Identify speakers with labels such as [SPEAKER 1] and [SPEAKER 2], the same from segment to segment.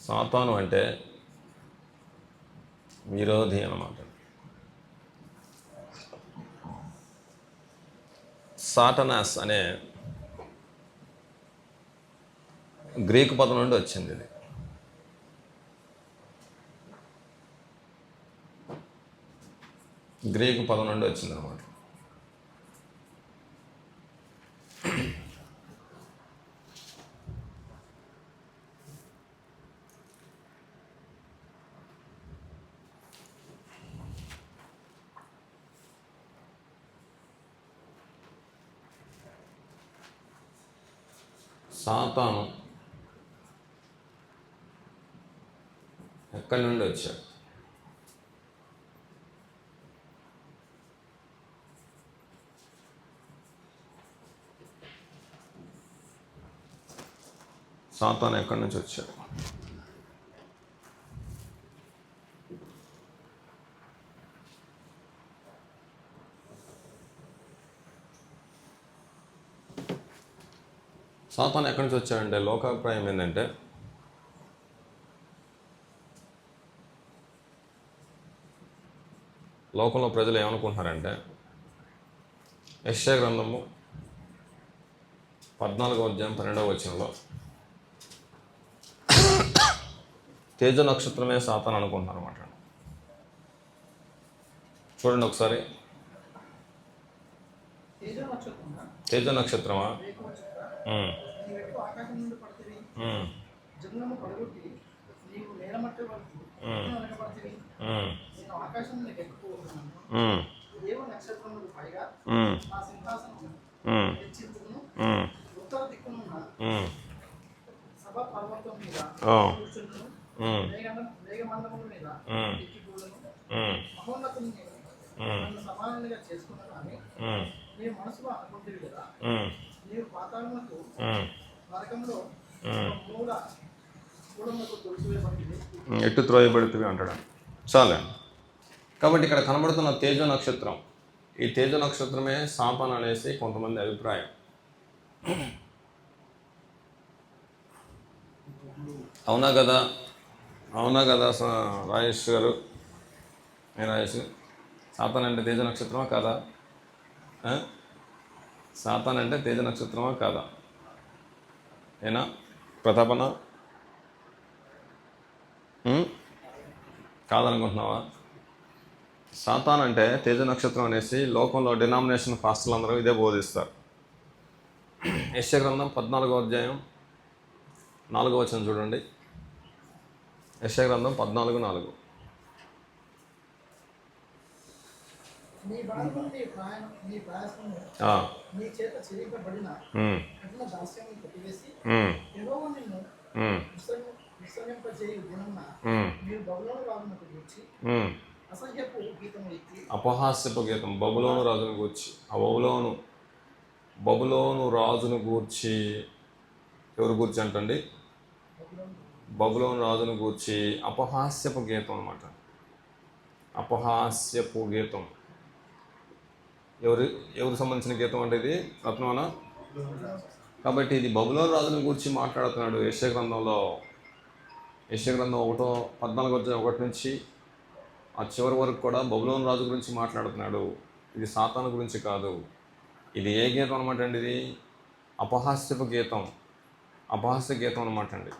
[SPEAKER 1] సాతాను అంటే విరోధి అన్నమాట. సాటనాస్ అనే గ్రీకు పదం నుండి వచ్చింది. ఇది గ్రీకు పదం నుండి వచ్చింది అనమాట. సాతాను ఎక్కడి నుండి వచ్చాడు? సాతాను ఎక్కడి నుంచి వచ్చాడు? సాతాను ఎక్కడి నుంచి వచ్చాడంటే లోకాభిప్రాయం ఏంటంటే లోకంలో ప్రజలు ఏమనుకుంటున్నారంటే యెషయా గ్రంథము 14వ అధ్యాయం 12వ వచనంలో తేజ నక్షత్రమే సాతాను అనుకుంటున్నారు అన్నమాట. చూడండి ఒకసారి. తేజ నక్షత్రమా? ఎట్టు త్రోయబడుతుంది అంటాడు. చాలే. కాబట్టి ఇక్కడ కనబడుతున్న తేజ నక్షత్రం, ఈ తేజ నక్షత్రమే సాతాను అనేసి కొంతమంది అభిప్రాయం. అవునా కదా? అవునా కదా రాజేష్ గారు? నేను రాజేష్, సాతాను అంటే తేజ నక్షత్రమా కాదా? సాతాను అంటే తేజ నక్షత్రమా కాదా? ఏనా ప్రతాపన? కాదనుకుంటున్నావా? సాతాను అంటే తేజ నక్షత్రం అనేసి లోకంలో డినామినేషన్ పాస్టర్లు అందరూ ఇదే బోధిస్తారు. యెషయా గ్రంథం 14వ అధ్యాయం 4వ వచనం చూడండి. యెషయా గ్రంథం 14:4. అపహాస్యపు గీతం బబులోను రాజును గూర్చి. ఆ బబులోను రాజును గూర్చి ఎవరు గూర్చి అంటండి? బబులోను రాజును గూర్చి అపహాస్యపు గీతం అన్నమాట. అపహాస్యపు గీతం. ఎవరు సంబంధించిన గీతం అంటే ఇది రత్నమన. కాబట్టి ఇది బబులోను రాజును గూర్చి మాట్లాడుతున్నాడు యెషయా గ్రంథంలో. యెషయా గ్రంథం 14:1 నుంచి ఆ చివరి వరకు కూడా బబులోను రాజు గురించి మాట్లాడుతున్నాడు. ఇది సాతాను గురించి కాదు. ఇది ఏ గీతం అనమాట అండి? ఇది అపహాస్యపు గీతం, అపహాస్య గీతం అనమాట అండి.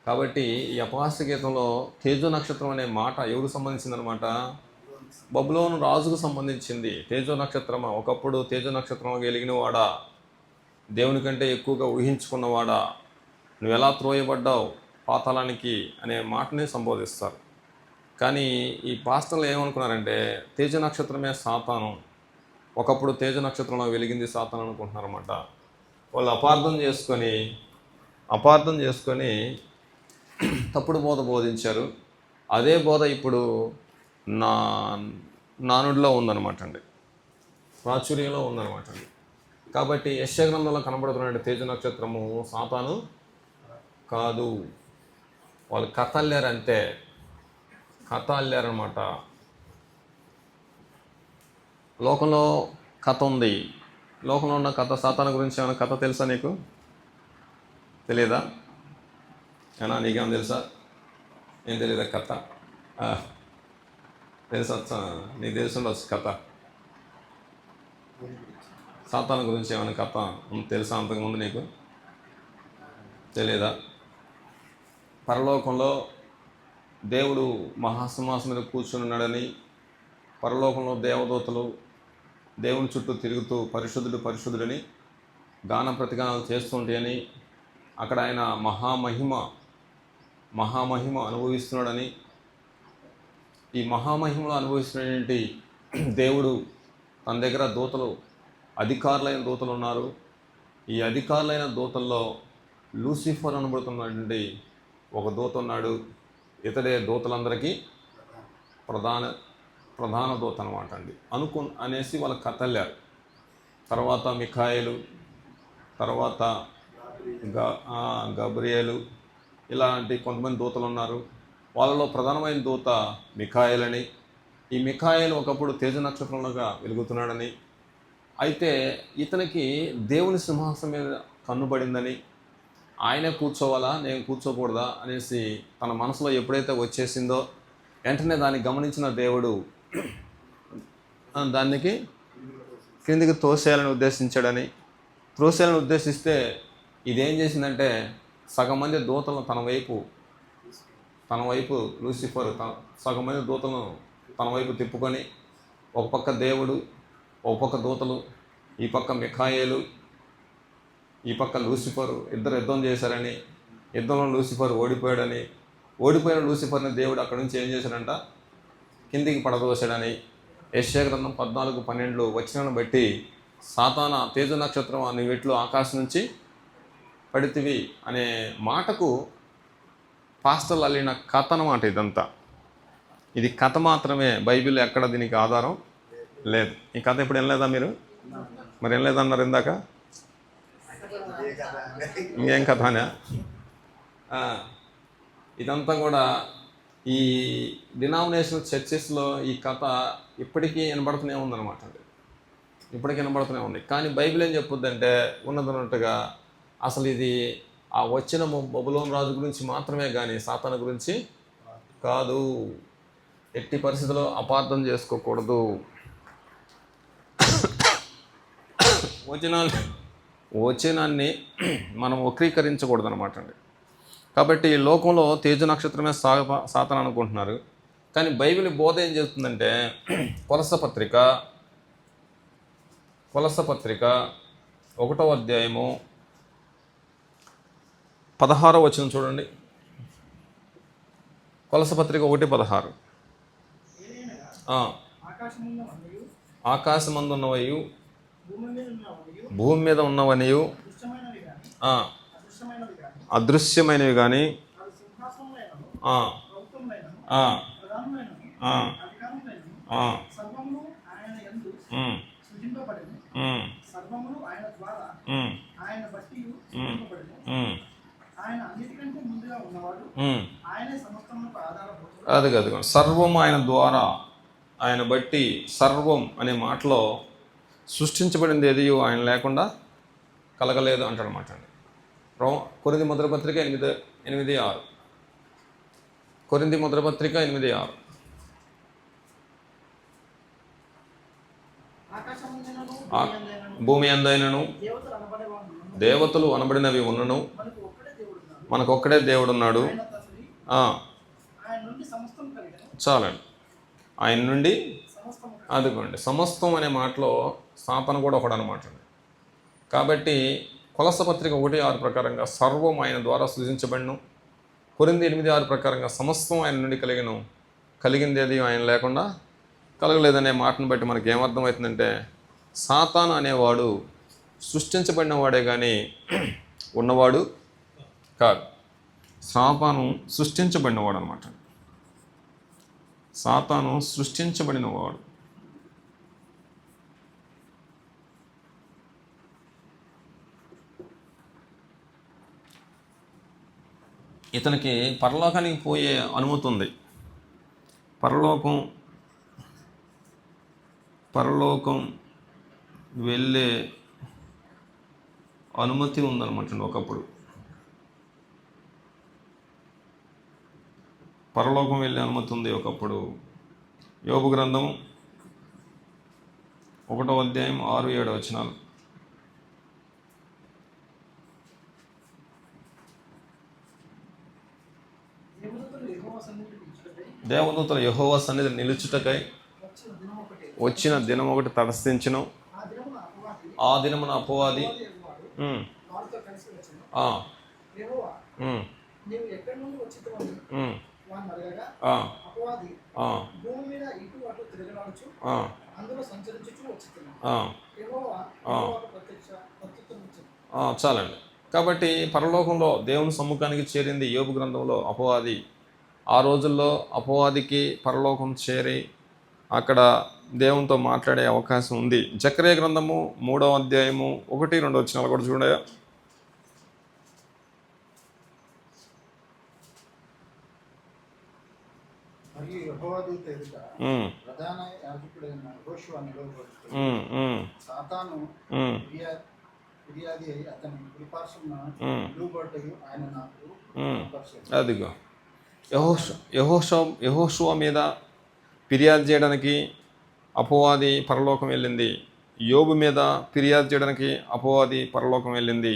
[SPEAKER 1] కాబట్టి ఈ అపహాస్య గీతంలో తేజ నక్షత్రం అనే మాట ఎవరికి సంబంధించిందనమాట? బబులోను రాజుకు సంబంధించింది. తేజో నక్షత్రమా, ఒకప్పుడు తేజ నక్షత్రం వెలిగినవాడా, దేవుని కంటే ఎక్కువగా ఊహించుకున్నవాడా, నువ్వు ఎలా త్రోయబడ్డావు పాతాళానికి అనే మాటని సంబోధిస్తారు. కానీ ఈ పాస్టర్లు ఏమనుకున్నారంటే తేజ నక్షత్రమే సాతాను, ఒకప్పుడు తేజ నక్షత్రంలో వెలిగింది సాతాను అనుకుంటున్నారన్నమాట. వాళ్ళు అపార్థం చేసుకొని తప్పుడు బోధ బోధించారు. అదే బోధ ఇప్పుడు నానుడిలో ఉందన్నమాట అండి, ప్రాచుర్యంలో ఉందన్నమాట అండి. కాబట్టి యెషయా గ్రంథంలో కనబడుతున్న తేజ నక్షత్రము సాతాను కాదు. వాళ్ళు కథ అల్లారనమాట. లోకంలో కథ ఉంది. లోకంలో ఉన్న కథ సాతాను గురించి ఏమైనా కథ తెలుసా నీకు? తెలియదా? ఏనా నీకేమైనా తెలుసా? ఏం తెలియదా కథ? ఆ, తెలుసు నీకు తెలిసి ఉండొచ్చు కథ. సాతాను గురించి ఏమైనా కథ తెలుసా అంతకుముందు నీకు? తెలియదా? పరలోకంలో దేవుడు మహాసింహాసనం మీద కూర్చుని ఉన్నాడని, పరలోకంలో దేవదూతలు దేవుని చుట్టూ తిరుగుతూ పరిశుద్ధుడు పరిశుద్ధుడని గాన ప్రతిగానాలు చేస్తుంటాయని, అక్కడ ఆయన మహామహిమ అనుభవిస్తున్నాడని, ఈ మహామహిమలో అనుభవిస్తున్నటువంటి దేవుడు తన దగ్గర దూతలు, అధికారులైన దూతలు ఉన్నారు. ఈ అధికారులైన దూతల్లో లూసిఫర్ అనబడుతున్నటువంటి ఒక దూత ఉన్నాడు. ఇతడే దూతలందరికీ ప్రధాన దూత అనమాట అండి అనేసి వాళ్ళకి కథల్లారు. తర్వాత మిఖాయేలు, తర్వాత గబ్రియేలు, ఇలాంటి కొంతమంది దూతలు ఉన్నారు. వాళ్ళలో ప్రధానమైన దూత మిఖాయేలని. ఈ మిఖాయేలు ఒకప్పుడు తేజ నక్షత్రంలోగా వెలుగుతున్నాడని, అయితే ఇతనికి దేవుని సింహాసనం మీద కన్నుబడిందని, ఆయనే కూర్చోవాలా నేను కూర్చోకూడదా అనేసి తన మనసులో ఎప్పుడైతే వచ్చేసిందో వెంటనే దాన్ని గమనించిన దేవుడు దానికి క్రిందికి తోసేయాలని ఉద్దేశిస్తే ఇదేం చేసిందంటే సగం మంది దూతలను తన వైపు లూసిఫర్ సగం మంది దూతలను తన వైపు తిప్పుకొని, ఒక పక్క దేవుడు, ఒక పక్క దూతలు, ఈ పక్క మిఖాయేలు, ఈ పక్క లూసిఫర్ ఇద్దరు యుద్ధం చేశారని, యుద్ధంలో లూసిఫర్ ఓడిపోయిన లూసిఫర్ని దేవుడు అక్కడి నుంచి ఏం చేశాడంట, కిందికి పడదోశాడని యెషయా గ్రంథం 14:12 వచనాన్ని బట్టి సాతాన తేజ నక్షత్రం అనే వీటిలో ఆకాశం నుంచి పడితివి అనే మాటకు పాస్టర్లు అల్లిన కథ అన్నమాట ఇదంతా. ఇది కథ మాత్రమే, బైబిల్ ఎక్కడ దీనికి ఆధారం లేదు. ఈ కథ ఇప్పుడు వినలేదా మీరు? మరి వినలేదన్నారు ఇందాక. ఇంకేం కథ అనే ఇదంతా కూడా ఈ డినామినేషనల్ చర్చెస్లో ఈ కథ ఇప్పటికీ వినబడుతూనే ఉందన్నమాట అండి. ఇప్పటికీ వినబడుతూనే ఉంది. కానీ బైబిల్ ఏం చెప్పుద్దంటే ఉన్నట్టుగా అసలు ఇది ఆ వచ్చిన బబులోను రాజు గురించి మాత్రమే కానీ సాతాను గురించి కాదు. ఎట్టి పరిస్థితుల్లో అపార్థం చేసుకోకూడదు. వచనాన్ని మనం వక్రీకరించకూడదు అనమాట అండి. కాబట్టి ఈ లోకంలో తేజ నక్షత్రమే సాతాను అనుకుంటున్నారు. కానీ బైబిల్ బోధ ఏం చేస్తుందంటే కొలస్స పత్రిక 1వ అధ్యాయము 16వ వచనం చూడండి. కొలస్స పత్రిక 1:16. ఆకాశమందున్నవయు భూమి మీద ఉన్నవనియు అదృశ్యమైనవి కానీ అది కాదు, సర్వం ఆయన ద్వారా, ఆయన బట్టి, సర్వం అనే మాటలో సృష్టించబడింది ఏది ఆయన లేకుండా కలగలేదు అంటాడనమాట అండి. కొరింథీ మొదటి పత్రిక 8:6. కొరింథీ మొదటి పత్రిక 8:6. భూమి అందైనను దేవతలు అనబడినవి ఉన్నను మనకొక్కడే దేవుడు ఉన్నాడు. చాలండి. ఆయన నుండి అదిగోండి సమస్తం అనే మాటలో సాతాను కూడా ఒకడు అనమాట. కాబట్టి కొలస్స పత్రిక 1:6 ప్రకారంగా సర్వం ఆయన ద్వారా సృజించబడిను. కొరింథీ 8:6 ప్రకారంగా సమస్తం ఆయన నుండి కలిగింది ఏది ఆయన లేకుండా కలగలేదనే మాటను బట్టి మనకి ఏమర్థమవుతుందంటే సాతాను అనేవాడు సృష్టించబడిన వాడే కానీ ఉన్నవాడు కాదు. సాతాను సృష్టించబడినవాడు అనమాట. సాతాను సృష్టించబడినవాడు. ఇతనికి పరలోకానికి పోయే అనుమతి ఉంది. పరలోకం వెళ్ళే అనుమతి ఉందన్నమాట. ఒకప్పుడు పరలోకం వెళ్ళే అనుమతి ఉంది ఒకప్పుడు. యోబు గ్రంథం 1వ అధ్యాయం 6-7 వచనాలు. దేవదూతలు యెహోవా సన్నిధి నిలుచుటకై వచ్చిన దినం ఒకటి తటస్థించును. ఆ దినమున అపవాది చాలండి. కాబట్టి పరలోకంలో దేవుని సమ్ముఖానికి చేరింది యోబు గ్రంథంలో అపవాది. ఆ రోజుల్లో అపవాదికి పరలోకం చేరి అక్కడ దేవునితో మాట్లాడే అవకాశం ఉంది. జకర్యా గ్రంథము 3వ అధ్యాయము 1-2 వచనాలు కూడా చూడయా.
[SPEAKER 2] మరియు యెహోవా దూత ఎదుట ప్రధాన యాజకుడైన యెహోషువ నిలవబడుతూ సాతాను ఫిర్యాది అయి అతని కుడిపార్శ్వమున నిలువబడుటయు ఆయన నాకు కనపరిచాడు.
[SPEAKER 1] అదిగో యెహోషువ మీద ఫిర్యాదు చేయడానికి అపవాది పరలోకం వెళ్ళింది. యోబు మీద ఫిర్యాదు చేయడానికి అపవాది పరలోకం వెళ్ళింది.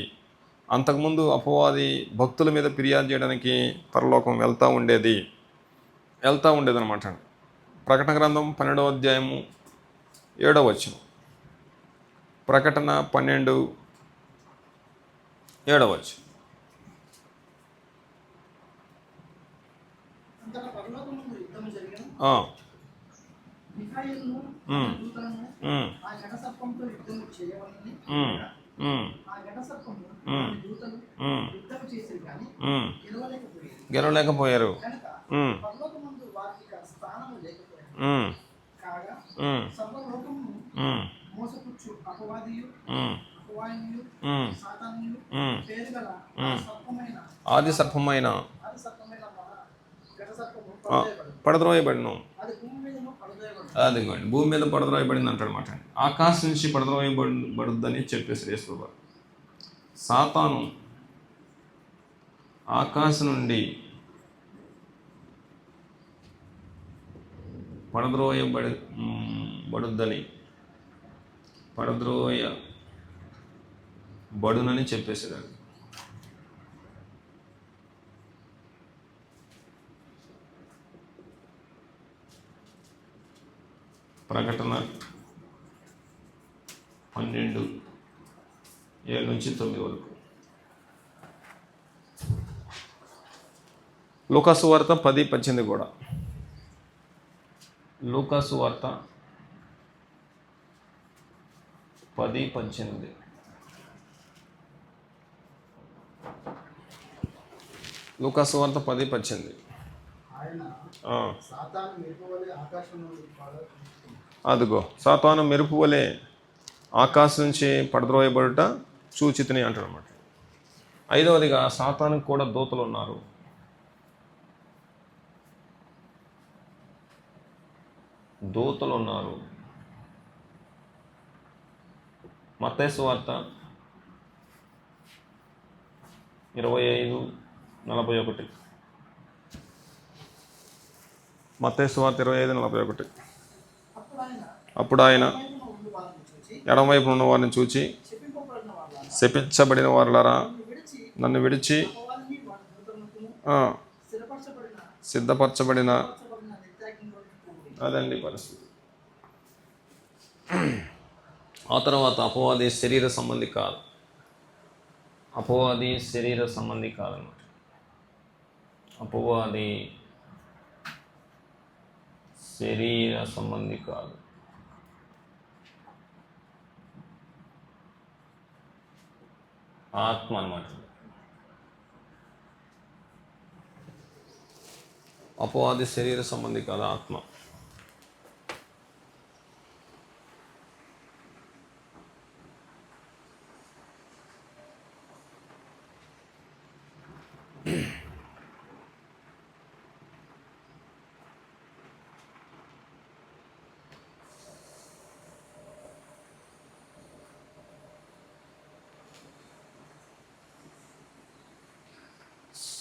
[SPEAKER 1] అంతకుముందు అపవాది భక్తుల మీద ఫిర్యాదు చేయడానికి పరలోకం వెళ్తూ ఉండేదన్నమాట. ప్రకటన గ్రంథం 12వ అధ్యాయము 7వ వచనం. ప్రకటన 12:7 వచనం. గెలవలేకపోయారు. ఆది సర్పమైన పడద్రోయబడిను. అదిగోండి, భూమి మీద పడద్రోయబడింది అంటాడనమాట. ఆకాశం నుంచి పడద్రోయబడుద్దని చెప్పేసి యేసు సాతాను ఆకాశం నుండి పడద్రోయబడునని చెప్పేసేదాన్ని. ప్రకటన 12:7-9 వరకు. లూకాసు వార్త 10:18 కూడా. లూకాసు వార్త 10:18. లూకాసు వార్త 10:18. అదిగో సాతాను మెరుపు వలె ఆకాశం నుంచి పడద్రోయబడుట చూచితిని అంటాడు అన్నమాట. 5వదిగా సాతానుకు కూడా దూతలు ఉన్నారు. మత్తయి సువార్త 25:41. మత్తయి సువార్త 25:41. అప్పుడు ఆయన ఎడమవైపు ఉన్న వారిని చూచి, శపించబడిన వారులారా, నన్ను విడిచి సిద్ధపరచబడిన అదండి పరిస్థితి. ఆ తర్వాత అపవాది శరీర సంబంధి కాదు. అపవాది శరీర సంబంధి కాదన్నమాట. అపవాది శరీర సంబంధి కాదు. ఆత్మ అన్నమాట. అపవాది శరీర సంబంధి కాదు, ఆత్మ.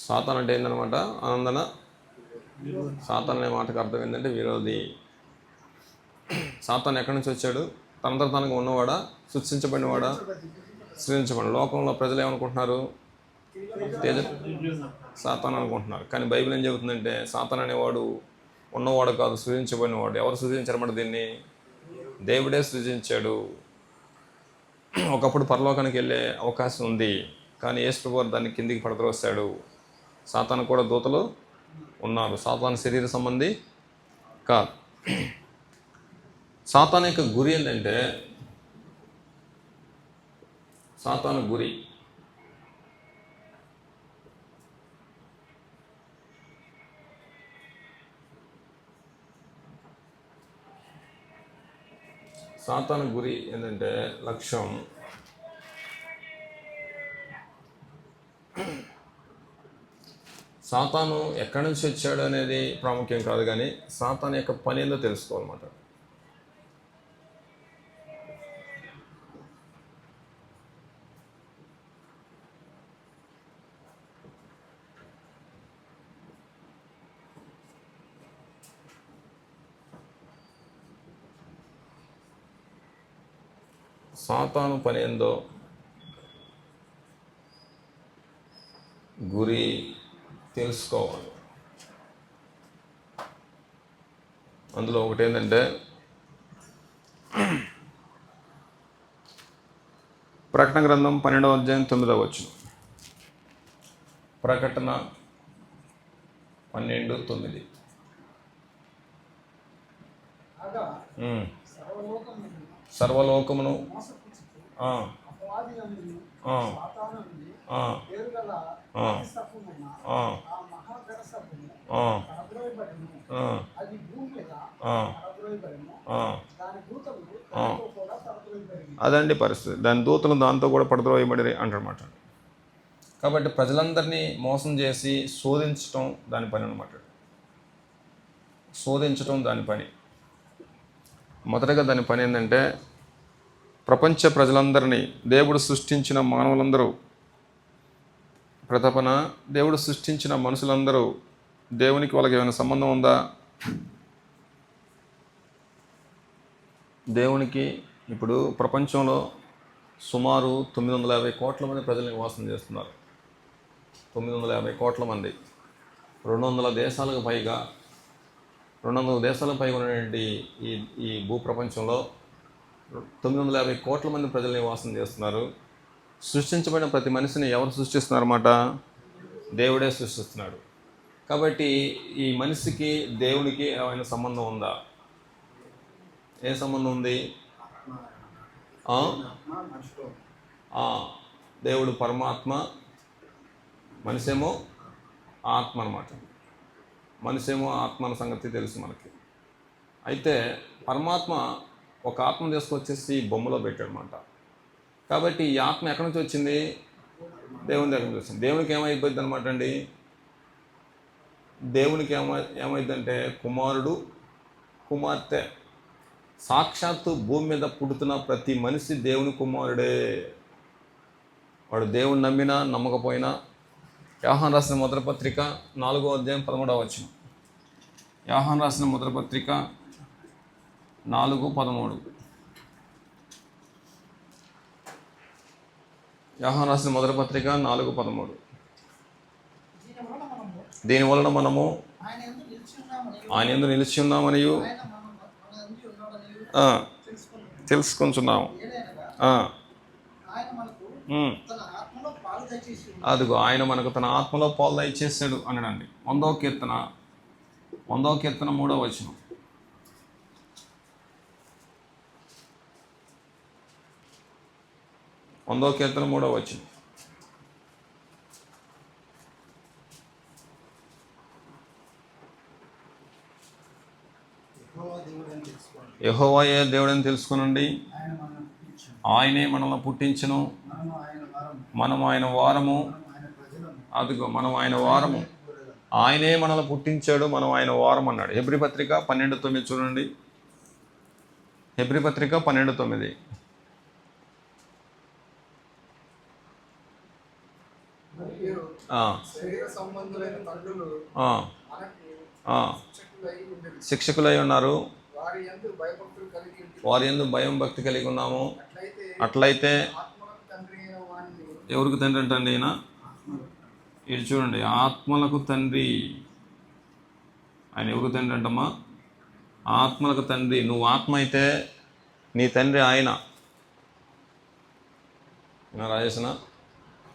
[SPEAKER 1] సాతాను అంటే ఏంటనమాట? ఆనందన సాతాన్ అనే మాటకు అర్థం ఏంటంటే విరోధి. సాతాన్ ఎక్కడి నుంచి వచ్చాడు? తనంతట తనకు ఉన్నవాడా, సృష్టించబడినవాడా? సృష్టించబడి. లోకంలో ప్రజలు ఏమనుకుంటున్నారు? తేజ సాతాన్ అనుకుంటున్నారు. కానీ బైబిల్ ఏం చెబుతుందంటే సాతాన్ అనేవాడు ఉన్నవాడు కాదు, సృజించబడినవాడు. ఎవరు సృజించారన్నమాట దీన్ని? దేవుడే సృజించాడు. ఒకప్పుడు పరలోకానికి వెళ్ళే అవకాశం ఉంది, కానీ యేసు ప్రభువు దాన్ని కిందికి పడద్రోశాడు. సాతాను కూడా దూతలు ఉన్నారు. సాతాను శరీర సంబంధి కాదు. సాతాను యొక్క గురి ఏంటంటే, సాతాను గురి ఏంటంటే లక్ష్యం సాతాను ఎక్కడి నుంచి వచ్చాడు అనేది ప్రాముఖ్యం కాదు, కానీ సాతాను యొక్క పని ఏందో తెలుసుకోవాలన్నమాట. సాతాను పని ఏందో, గురి తెలుసుకోవాలి. అందులో ఒకటి ఏంటంటే ప్రకటన గ్రంథం 12వ అధ్యాయం 9వ వచనం. ప్రకటన 12:9. సర్వలోకమును అదండి పరిస్థితి. దాని దూతలు దాంతో కూడా పడద్రోయబడి అంటారన్నమాట. కాబట్టి ప్రజలందరినీ మోసం చేసి శోధించటం దాని పని అన్నమాట. శోధించటం దాని పని. మొదటగా దాని పని ఏంటంటే ప్రపంచ ప్రజలందరినీ, దేవుడు సృష్టించిన మానవులందరూ, ప్రతపన దేవుడు సృష్టించిన మనుషులందరూ దేవునికి వాళ్ళకి ఏమైనా సంబంధం ఉందా? దేవునికి ఇప్పుడు ప్రపంచంలో సుమారు 950 కోట్ల మంది ప్రజలు నివాసం చేస్తున్నారు. 950 కోట్ల మంది. 200 దేశాలకు పైగా ఉన్నటువంటి ఈ భూప్రపంచంలో 950 కోట్ల మంది ప్రజలు నివాసం చేస్తున్నారు. సృష్టించబడిన ప్రతి మనిషిని ఎవరు సృష్టిస్తున్నారన్నమాట? దేవుడే సృష్టిస్తున్నాడు. కాబట్టి ఈ మనిషికి దేవునికి ఏమైనా సంబంధం ఉందా? ఏ సంబంధం ఉంది? దేవుడు పరమాత్మ, మనిషేమో ఆత్మ అన్నమాట. మనిషేమో ఆత్మ అన్న సంగతి తెలుసు మనకి. అయితే పరమాత్మ ఒక ఆత్మ తీసుకొచ్చేసి బొమ్మలో పెట్టాడనమాట. కాబట్టి ఈ ఆత్మ ఎక్కడి నుంచి వచ్చింది? దేవుని దగ్గర నుంచి వచ్చింది. దేవునికి ఏమైపోద్ది అనమాట అండి? దేవునికి ఏమైందంటే కుమారుడు, కుమార్తె, సాక్షాత్తు భూమి మీద పుడుతున్న ప్రతి మనిషి దేవుని కుమారుడే. వాడు దేవుని నమ్మినా నమ్మకపోయినా. యోహాను రాసిన మొదటి పత్రిక 4వ అధ్యాయం 13వ వచనం. యోహాను రాసిన మొదటి పత్రిక 4:13. యోహాను రాసిన మొదటి పత్రిక 4:13. దీనివలన మనము ఆయన యందు నిలిచి ఉన్నామనియు తెలుసుకుంటున్నాము. అదిగో ఆయన మనకు తన ఆత్మలో పాలు దయచేసాడు అనడండి. 100వ కీర్తన 3వ వచనం. 100వ కీర్తన 3వ వచనం. యెహోవాయే దేవుడని తెలుసుకునండి. ఆయనే మనల్ని పుట్టించును, మనం ఆయన వారము. అదిగో మనం ఆయన వారము. ఆయనే మనల్ని పుట్టించాడు, మనం ఆయన వారం అన్నాడు. హెబ్రీ పత్రిక 12:9 చూడండి. హెబ్రీ పత్రిక 12:9.
[SPEAKER 2] శిక్షకులై ఉండేది.
[SPEAKER 1] శిక్షకులై ఉన్నారు,
[SPEAKER 2] వారి యందు భయభక్తులు కలిగి ఉంటిరి.
[SPEAKER 1] వారి యందు భయం భక్తి కలిగి ఉన్నాము.
[SPEAKER 2] అట్లయితే
[SPEAKER 1] అట్లయితే
[SPEAKER 2] ఆత్మలకు తండ్రి అయిన వానిని
[SPEAKER 1] ఎవరికి తండ్రి అంటే ఈయన ఇది చూడండి, ఆత్మలకు తండ్రి. ఆయన ఎవరికి తండ్రి అంటమ్మా? ఆత్మలకు తండ్రి. నువ్వు ఆత్మ అయితే నీ తండ్రి ఆయన. రాజేశన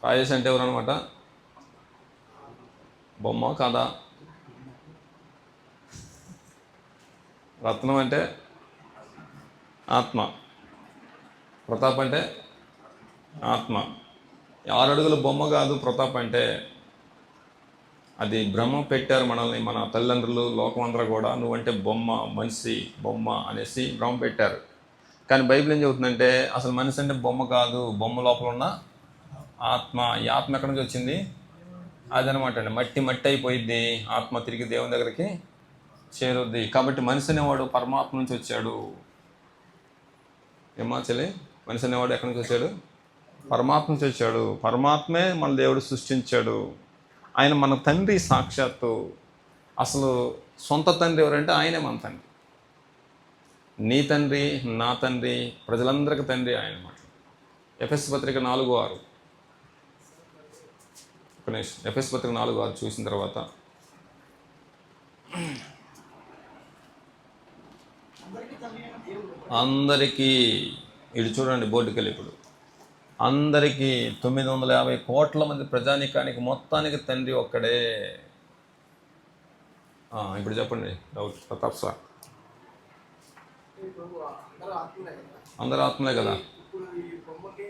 [SPEAKER 1] రాజేష్ అంటే ఎవరు అనమాట? బొమ్మ కాదా? రత్నం అంటే ఆత్మ, ప్రతాప్ అంటే ఆత్మ. 6 అడుగుల బొమ్మ కాదు ప్రతాప్ అంటే. అది భ్రమ పెట్టారు మనల్ని, మన తల్లిదండ్రులు, లోకం అందరూ కూడా. నువ్వంటే బొమ్మ, మనిషి బొమ్మ అనేసి భ్రమ పెట్టారు. కానీ బైబిల్ ఏం చెబుతుందంటే అసలు మనిషి అంటే బొమ్మ కాదు, బొమ్మ లోపల ఉన్న ఆత్మ. ఈ ఆత్మ ఎక్కడి నుంచి వచ్చింది? అదనమాట అండి. మట్టి మట్టి అయిపోయిద్ది, ఆత్మ తిరిగి దేవుని దగ్గరికి చేరుద్ది. కాబట్టి మనిషి అనేవాడు పరమాత్మ నుంచి వచ్చాడు. ఏమా చెల్లి? మనిషి అనేవాడు ఎక్కడి నుంచి వచ్చాడు? పరమాత్మ నుంచి వచ్చాడు. పరమాత్మే మన దేవుడు సృష్టించాడు. ఆయన మన తండ్రి సాక్షాత్తు. అసలు సొంత తండ్రి ఎవరంటే ఆయనే మన తండ్రి. నీ తండ్రి, నా తండ్రి, ప్రజలందరికీ తండ్రి ఆయన మాట. ఎఫెస్ పత్రిక 4:6. ఎఫెస్ పత్రిక 4:6 చూసిన తర్వాత అందరికీ, ఇటు చూడండి బోర్డుకి వెళ్ళి, ఇప్పుడు అందరికీ 950 కోట్ల మంది ప్రజానీకానికి మొత్తానికి తండ్రి ఒక్కడే. ఇప్పుడు చెప్పండి డౌట్ ప్రతాప్ సార్.
[SPEAKER 2] ఇప్పుడు అందరూ ఆత్మలే కదా.
[SPEAKER 1] అందరు ఆత్మలే కదా.
[SPEAKER 2] ఇప్పుడు ఈ బొమ్మకి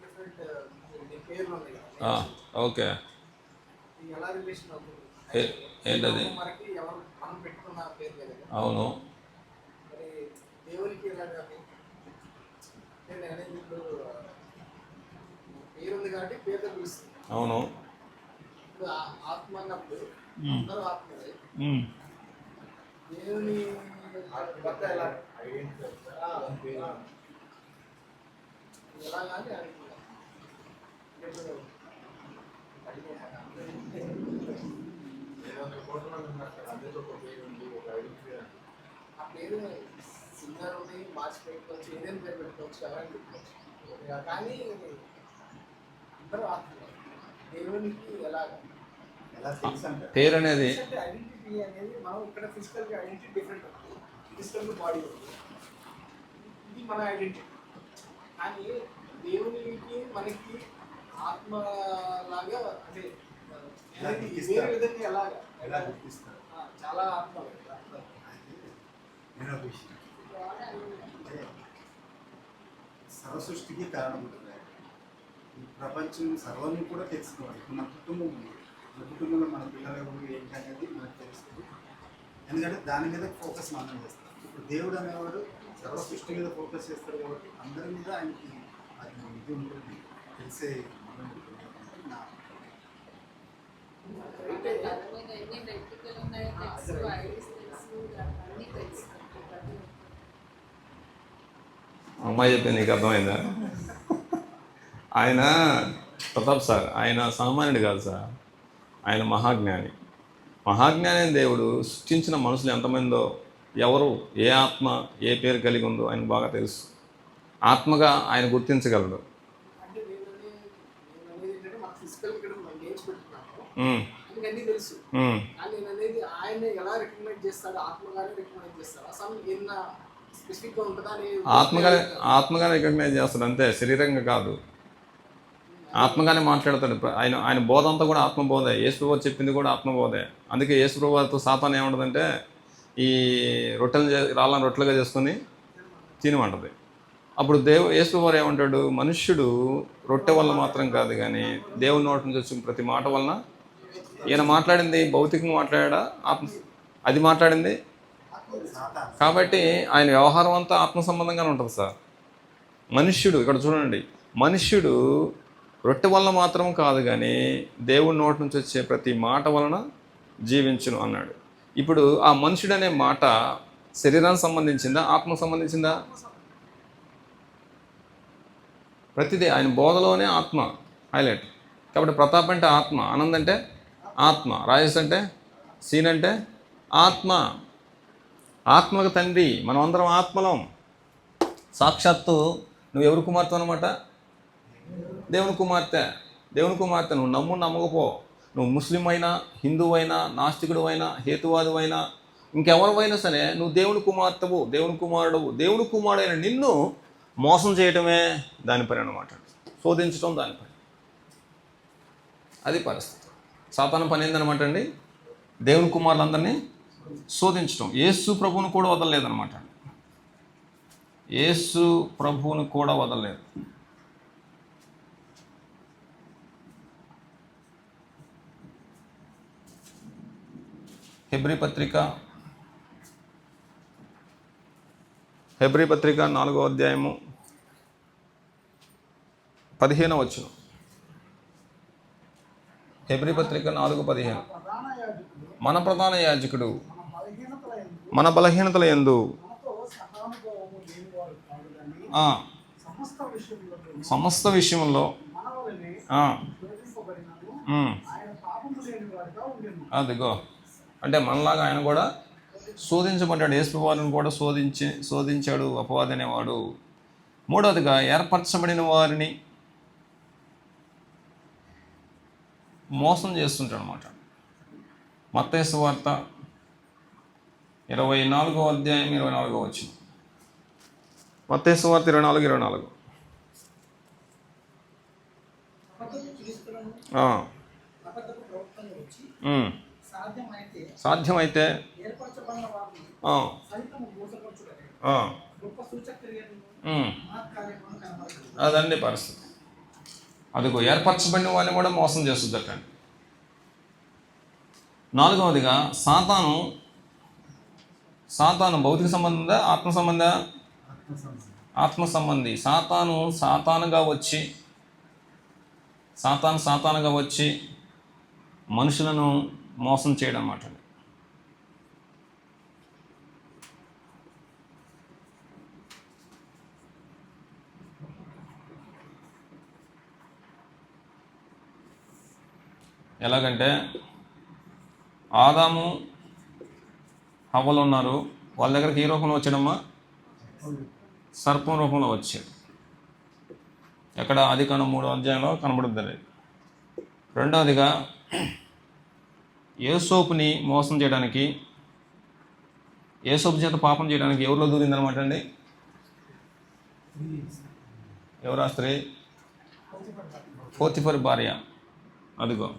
[SPEAKER 2] డిఫరెంట్ పేర్లు ఉన్నాయి కదా.
[SPEAKER 1] ఓకే.
[SPEAKER 2] ఇది ఎలా రిలేషన్ అవుతుంది?
[SPEAKER 1] ఏంటది?
[SPEAKER 2] మనకి ఎవరు మనం పెట్టుకున్న పేరు కదా.
[SPEAKER 1] అవును.
[SPEAKER 2] మరి దేవునికి ఎలాగా? నేను అనేది ఇప్పుడు పేరు ఉంది కాబట్టి పేరుతో పిలుస్తుంది.
[SPEAKER 1] అవును.
[SPEAKER 2] ఇప్పుడు ఆత్మ అన్నప్పుడు అందరూ ఆత్మలే. దేవుని వద్ద ఎలా ఎలాగని అనుకున్నాను. ఆ పేరు సింగర్ ఉంది, మార్చి పెట్టుకోవచ్చు, ఏదైనా పేరు పెట్టుకోవచ్చు, ఎవరైనా పెట్టుకోవచ్చు. కానీ అందరూ ఆత్మలే. దేవునికి ఎలాగా
[SPEAKER 1] పేరు అనేది
[SPEAKER 2] ఐడెంటిటీ అనేది మనం ఇక్కడ ఫిజికల్ ఐడెంటిటీ డిఫరెంట్ ఉంటుంది. ఫిజికల్ బాడీ ఉంది, ఇది మన ఐడెంటిటీ. కానీ దేవునికి మనకి ఆత్మ లాగా అంటే వేరే విధంగా ఎలాగా
[SPEAKER 3] ఎలా గుర్తిస్తారు?
[SPEAKER 2] చాలా ఆత్మ
[SPEAKER 3] నేను ఒక విషయం సర్వసృష్టికి కారణం ఉంటుంది. ఈ ప్రపంచం సర్వాన్ని కూడా తెలుసుకోవాలి. ఇప్పుడు మన కుటుంబం ఉంది, మన కుటుంబంలో మన పిల్లలు ఎవరు ఏంటి అనేది మనకు తెలుస్తుంది. ఎందుకంటే దాని మీద ఫోకస్ మనం చేస్తాం. ఇప్పుడు దేవుడు అనేవాడు సర్వ సృష్టి మీద ఫోకస్ చేస్తాడు కాబట్టి అందరి మీద ఆయనకి అది ఇది ఉంటుంది, తెలిసే మనం ఉంటుంది. నా
[SPEAKER 1] అమ్మాయి చెప్పింది నీకు అర్థమైందా? ఆయన ప్రతాప్ సార్ ఆయన సామాన్యుడు కాదు సార్, ఆయన మహాజ్ఞాని. మహాజ్ఞాని అయిన దేవుడు సృష్టించిన మనుషులు ఎంతమందో, ఎవరు ఏ ఆత్మ ఏ పేరు కలిగి ఉందో ఆయనకు బాగా తెలుసు. ఆత్మగా ఆయన గుర్తించగలడు.
[SPEAKER 2] అంటే నేను అనేది ఏంటంటే మన ఫిజికల్ ఇక్కడ మనం గేమ్స్ పెట్టుకున్నాము, ఆయనకి అన్నీ తెలుసు. కానీ నేను అనేది ఆయన ఎలా రికమెండ్ చేస్తాడు, ఆత్మగానే రికమెండ్ చేస్తాడు. అసలు ఏమన్నా స్పెసిఫిక్గా ఉంటుందా అని
[SPEAKER 1] ఆత్మగానే రికగ్నైజ్ చేస్తాడు, అంతే, శరీరంగా కాదు. ఆత్మగానే మాట్లాడతాడు. ఆయన బోధ అంతా కూడా ఆత్మబోధే. యేసుప్రభువు చెప్పింది కూడా ఆత్మబోధే. అందుకే యేసుప్రభువుతో సాతాను ఏముంటుందంటే ఈ రాళ్ళని రొట్టెలుగా చేసుకొని తినమంటది. అప్పుడు యేసుప్రభువు ఏమంటాడు? మనుష్యుడు రొట్టె వల్ల మాత్రం కాదు కానీ దేవుని నోటి నుంచి వచ్చిన ప్రతి మాట వలన. ఈయన మాట్లాడింది భౌతికంగా మాట్లాడా, అది మాట్లాడింది. కాబట్టి ఆయన వ్యవహారం అంతా ఆత్మ సంబంధంగానే ఉంటుంది సార్. మనుష్యుడు ఇక్కడ చూడండి, మనుష్యుడు రొట్టె వలన మాత్రం కాదు కానీ దేవుని నోటి నుంచి వచ్చే ప్రతి మాట వలన జీవించును అన్నాడు. ఇప్పుడు ఆ మనుషుడు అనే మాట శరీరానికి సంబంధించిందా, ఆత్మకు సంబంధించిందా? ప్రతిదీ ఆయన బోధలోనే ఆత్మ హైలైట్. కాబట్టి ప్రతాప్ అంటే ఆత్మ, ఆనంద్ అంటే ఆత్మ, రాజేష్ అంటే సీన్ అంటే ఆత్మ, ఆత్మకు తండ్రి, మనం అందరం ఆత్మలం. సాక్షాత్తు నువ్వు ఎవరి కుమార్తె అనమాట? దేవుని కుమార్తె. దేవుని కుమార్తె. నువ్వు నమ్మకపో, నువ్వు ముస్లిం అయినా, హిందువు అయినా, నాస్తికుడు అయినా, హేతువాదు అయినా, ఇంకెవరివైనా సరే నువ్వు దేవుని కుమార్తెవు, దేవుని కుమారుడువు. దేవుని కుమారుడైన నిన్ను మోసం చేయటమే దాని పని అనమాట. శోధించడం దాని పని. అది పరిస్థితి. సాతాను పని ఏందనమాట అండి? దేవుని కుమారులందరినీ శోధించడం. యేసు ప్రభువును కూడా వదలలేదనమాట. యేసు ప్రభువును కూడా వదలలేదు. హెబ్రీ పత్రిక 4వ అధ్యాయము 15వ వచనం. హెబ్రీ పత్రిక 4:15.
[SPEAKER 2] ప్రధాన యాజకుడు
[SPEAKER 1] మన ప్రధాన యాజకుడు
[SPEAKER 2] మన బలహీనతల యందు
[SPEAKER 1] మన బలహీనతల యందు
[SPEAKER 2] మనతో సహానుభావము లేనివాడు కాదు గాని
[SPEAKER 1] సమస్త విషయంలో
[SPEAKER 2] మన వలనే శోధింపబడినను ఆయన పాపము లేని వాడుగా ఉండెను.
[SPEAKER 1] అదిగో, అంటే మనలాగా ఆయన కూడా శోధించబడ్డాడు. యేసు వారిని కూడా శోధించాడు అపవాది అనేవాడు. మూడవదిగా ఏర్పరచబడిన వారిని మోసం చేస్తుంటాడు అనమాట. మత్తయి సువార్త 24వ అధ్యాయం 24వ వచనం. మత్తయి సువార్త 24:24.
[SPEAKER 2] అబద్ధపు క్రీస్తులను అబద్ధపు ప్రవక్తలు వచ్చి
[SPEAKER 1] సాధ్యమైతే
[SPEAKER 2] ఏర్పరచబడిన వారిని సైతము మోసపరచుటకై గొప్ప సూచక్రియలను మహత్కార్యములను కనబరచును.
[SPEAKER 1] అదండి పరిస్థితి. అదిగో ఏర్పరచబడిన వారిని కూడా మోసం చేస్తుందట. నాలుగవదిగా సాతాను భౌతిక సంబంధ, ఆత్మ సంబంధ? ఆత్మ సంబంధి. సాతానుగా వచ్చి మనుషులను మోసం చేయడం అన్నమాట. ఎలాగంటే ఆదాము హవ్వలు ఉన్నారు, వాళ్ళ దగ్గరికి ఏ రూపంలో వచ్చాడమ్మా? సర్పం రూపంలో వచ్చాడు. ఎక్కడ? ఆదికాండం 3వ అధ్యాయంలో కనబడుతుంది. రెండవదిగా యేసోపుని మోసం చేయడానికి, యేసోపు చేత పాపం చేయడానికి ఎవరిలో దూరిందనమాట అండి? ఎవరా స్త్రీ? పోతిఫర్ భార్య. అదిగో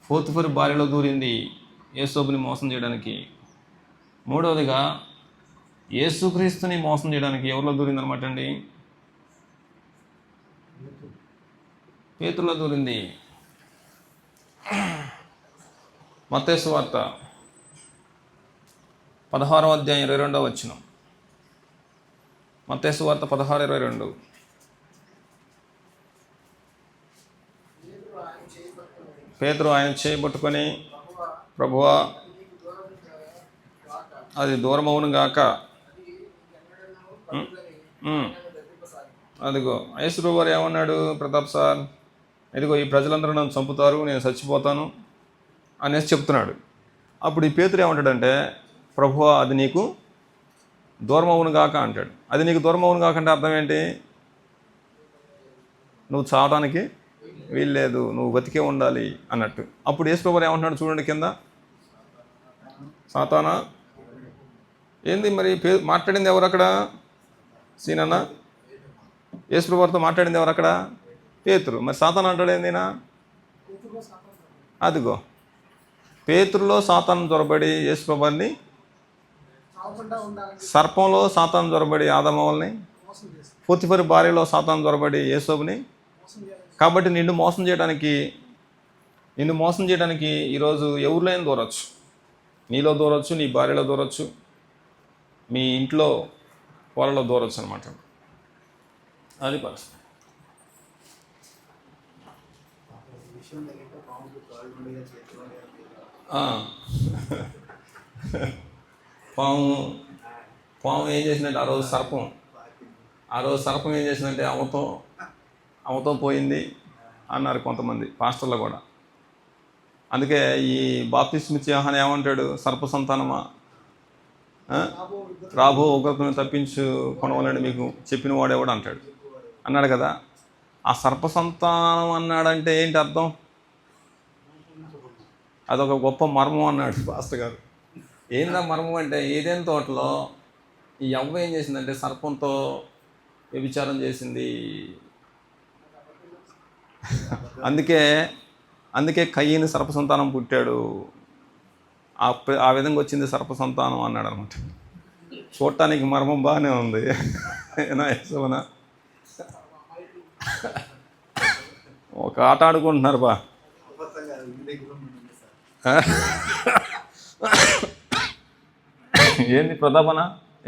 [SPEAKER 1] పోతిఫర్ భార్యలో దూరింది యేసోపుని మోసం చేయడానికి. మూడవదిగా యేసుక్రీస్తుని మోసం చేయడానికి ఎవరిలో దూరిందనమాట అండి? పేతురులో దూరింది. మత్తయి సువార్త 16వ అధ్యాయం 22వ వచనం. మత్తయి సువార్త 16:22. పేతురు ఆయన చేయబట్టుకొని, ప్రభువా అది దూరమవును గాక. అదిగో యేసు వారు ఏమన్నాడు? ప్రతాప్ సార్, ఇదిగో ఈ ప్రజలందరూ నన్ను చంపుతారు, నేను చచ్చిపోతాను అనేసి చెప్తున్నాడు. అప్పుడు ఈ పేతురు ఏమంటాడంటే, ప్రభువా అది నీకు దూరం అవును గాక అంటాడు. అది నీకు దూరం అవును గాక అంటే అర్థం ఏంటి? నువ్వు చావడానికి వీల్లేదు, నువ్వు బతికే ఉండాలి అన్నట్టు. అప్పుడు యేసు ప్రభువు ఏమంటున్నాడు చూడండి కింద, సాతానా ఏంది మరి మాట్లాడింది ఎవరు అక్కడ? సీనన్న యేసు ప్రభువుతో మాట్లాడింది ఎవరు అక్కడ? పేతురు. మరి సాతాను అంటాడు ఏందినా? అదిగో పేతురులో సాతాను జొరబడి యేసు ప్రభువుని, సర్పంలో సాతాను జొరబడి ఆదామవల్ని, పోతిఫర్ భార్యలో సాతాను జొరబడి యేసోబుని. కాబట్టి నిన్ను మోసం చేయడానికి ఈరోజు ఎవరిలో దూరచ్చు. నీలో దూరచ్చు, నీ భార్యలో దూరచ్చు, మీ ఇంట్లో వాళ్ళలో దూరచ్చు అనమాట. అది పరిస్థితి. పాము ఏం చేసిందంటే ఆ రోజు సర్పం ఏం చేసిందంటే అవతో పోయింది అన్నారు కొంతమంది పాస్టర్లు కూడా. అందుకే ఈ బాప్తిస్మిచ్చే యోహాను ఏమంటాడు? సర్ప సంతానమా, రాబో ఉగ్రతను తప్పించు కొనవాలని మీకు చెప్పిన వాడేవాడు అంటాడు, అన్నాడు కదా. ఆ సర్ప సంతానం అన్నాడంటే ఏంటి అర్థం? అదొక గొప్ప మర్మం అన్నాడు పాస్టర్ గారు. ఏందా మర్మం అంటే, ఏదైనా తోటలో ఈ యవ్వ ఏం చేసిందంటే సర్పంతో వ్యభిచారం చేసింది. అందుకే కయ్యని సర్ప సంతానం పుట్టాడు. ఆ విధంగా వచ్చింది సర్ప సంతానం అన్నాడు అనమాట. చూడటానికి మర్మం బాగానే ఉంది. ఏనా ఒక ఆట ఆడుకుంటున్నారు బా. ఏంది ప్రతాపన,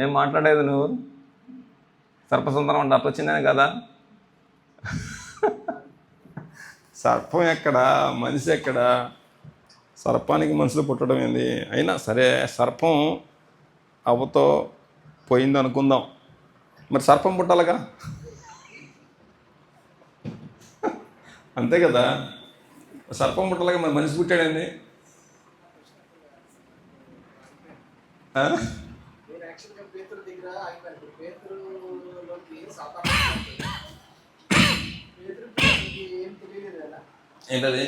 [SPEAKER 1] ఏం మాట్లాడేది నువ్వు? సర్పసంతానం అంటే అట్లా వచ్చిందని కదా. సర్పం ఎక్కడా, మనిషి ఎక్కడా? సర్పానికి మనుషులు పుట్టడం ఏంది? అయినా సరే, సర్పం అవ్వతో పోయింది అనుకుందాం, మరి సర్పం పుట్టాలిగా, అంతే కదా. సర్పం పుట్టాలిగా, మరి మనిషి పుట్టాడండి. ఏంటది?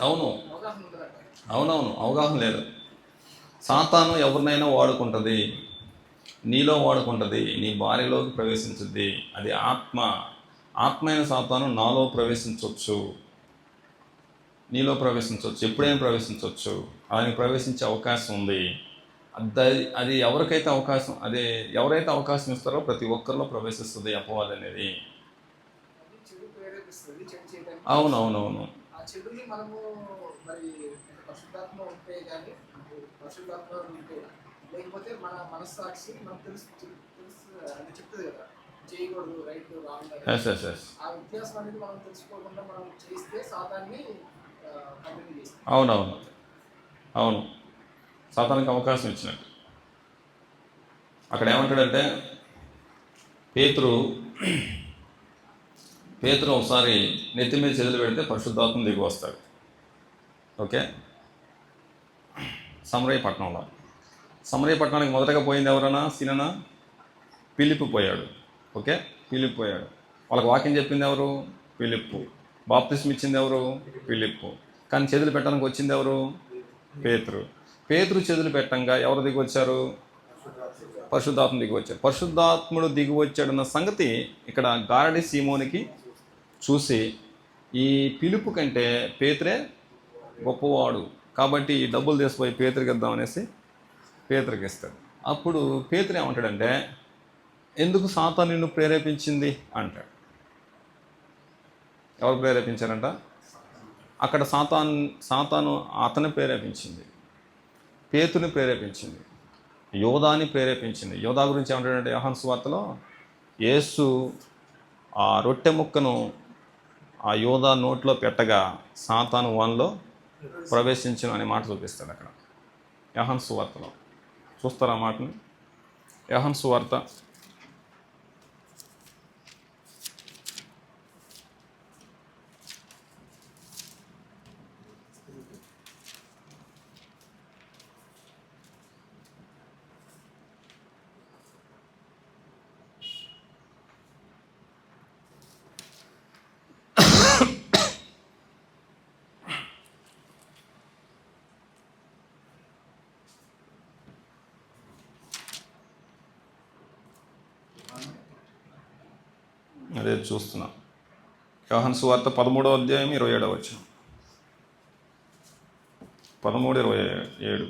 [SPEAKER 1] అవునవును, అవగాహన లేదు. సాతాను ఎవరినైనా వాడుకుంటుంది, నీలో వాడుకుంటుంది, నీ భార్యలోకి ప్రవేశించుద్ది. అది ఆత్మ అయిన సాతాను నాలో ప్రవేశించవచ్చు, నీలో ప్రవేశించవచ్చు, ఎప్పుడైనా ప్రవేశించవచ్చు. ఆయనకి ప్రవేశించే అవకాశం ఉంది. అది ఎవరైతే అవకాశం ఇస్తారో ప్రతి ఒక్కరిలో ప్రవేశిస్తుంది అపవాది అనేది. అవునవునవును.
[SPEAKER 2] లేకపోతే మన మనస్సాక్షి మనకు తెలుస్తుంది చెప్తుంది కదా, చేయకూడదు, రైట్ రాంగ్. ఆ వ్యత్యాసం అనేది మనం తెలుసుకోకుండా మనం చేస్తే సాతాన్ని కంటిన్యూ చేస్తాం.
[SPEAKER 1] అవును, సాతానికి అవకాశం ఇచ్చినట్టు. అక్కడ ఏమంటాడంటే, పేతురు ఒకసారి నెత్తి మీద చేతులు పెడితే పరిశుద్ధాత్మ దిగి వస్తాడు. ఓకే, సమరయ పట్టణానికి మొదటగా పోయింది ఎవరన్నా? సీననా? ఫిలిప్పు పోయాడు. ఓకే, ఫిలిప్పు పోయాడు. వాళ్ళకి వాక్యం చెప్పింది ఎవరు? ఫిలిప్పు. బాప్తిస్మ ఇచ్చింది ఎవరు? ఫిలిప్పు. కానీ చేతులు పెట్టడానికి వచ్చింది ఎవరు? పేతురు చేతులు పెట్టంగా ఎవరు దిగి వచ్చారు? పరిశుద్ధాత్మ దిగి వచ్చారు. పరిశుద్ధాత్ముడు దిగి వచ్చాడన్న సంగతి ఇక్కడ గారడి సీమోనికి చూసి, ఈ పిలుపు కంటే పేతురే గొప్పవాడు కాబట్టి డబ్బులు తీసిపోయి పేతురికి ఇద్దామనేసి పేతురికి ఇస్తాడు. అప్పుడు పేతురు ఏమంటాడంటే, ఎందుకు సాతాను నిన్ను ప్రేరేపించింది అంటాడు. ఎవరు ప్రేరేపించారంట? అక్కడ సాతాను అతను ప్రేరేపించింది, పేతుని ప్రేరేపించింది, యోధాని ప్రేరేపించింది. యోధా గురించి ఏమంటాడంటే యోహాను సువార్తలో, యేసు ఆ రొట్టె ముక్కను ఆ యోధా నోట్లో పెట్టగా సాతాను వానిలో ప్రవేశించను అనే మాట చూపిస్తాడు అక్కడ యోహాను సువార్తలో. చూస్తారా మాటని? యోహాను సువార్త 13వ అదే చూస్తున్నా. యోహాను సువార్త 13వ అధ్యాయం 27వ వచనం. 13:27.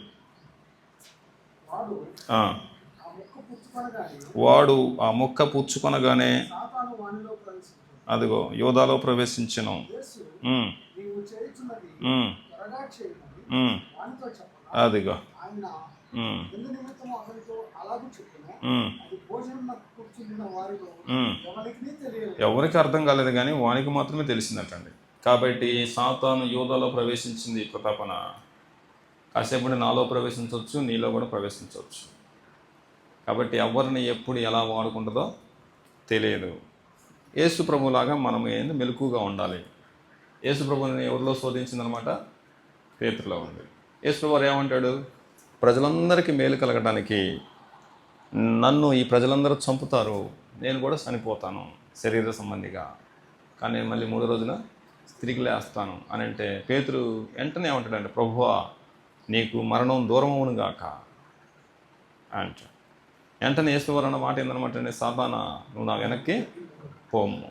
[SPEAKER 1] వాడు ఆ మొక్క పుచ్చుకొనగానే అదిగో యోధాలో ప్రవేశించెను. అదిగో ఎవరికి అర్థం కాలేదు కానీ వానికి మాత్రమే తెలిసిందటండి. కాబట్టి సాతాను యోధాలో ప్రవేశించింది ప్రతాపన. కాసేపు నాలో ప్రవేశించవచ్చు, నీలో కూడా ప్రవేశించవచ్చు. కాబట్టి ఎవరిని ఎప్పుడు ఎలా వాడుకుంటుందో తెలియదు. యేసు ప్రభులాగా మనం ఏంది మెలకుగా ఉండాలి. యేసు ప్రభుని ఎవరిలో శోధించిందనమాట? పేతురులో ఉంది. యేసు ప్రభు వారు ఏమంటాడు? ప్రజలందరికీ మేలు కలగడానికి నన్ను ఈ ప్రజలందరూ చంపుతారు, నేను కూడా చనిపోతాను శరీర సంబంధిగా, కానీ నేను మళ్ళీ 3వ రోజున తిరిగి లేస్తాను అని అంటే పేతురు వెంటనే ఏమంటాడంటే, ప్రభువా నీకు మరణం దూరం అవునుగాక అంట. వెంటనే యేసువారు అన్న మాట ఏందనమాట అంటే, సాతానా నువ్వు నా వెనక్కి పోము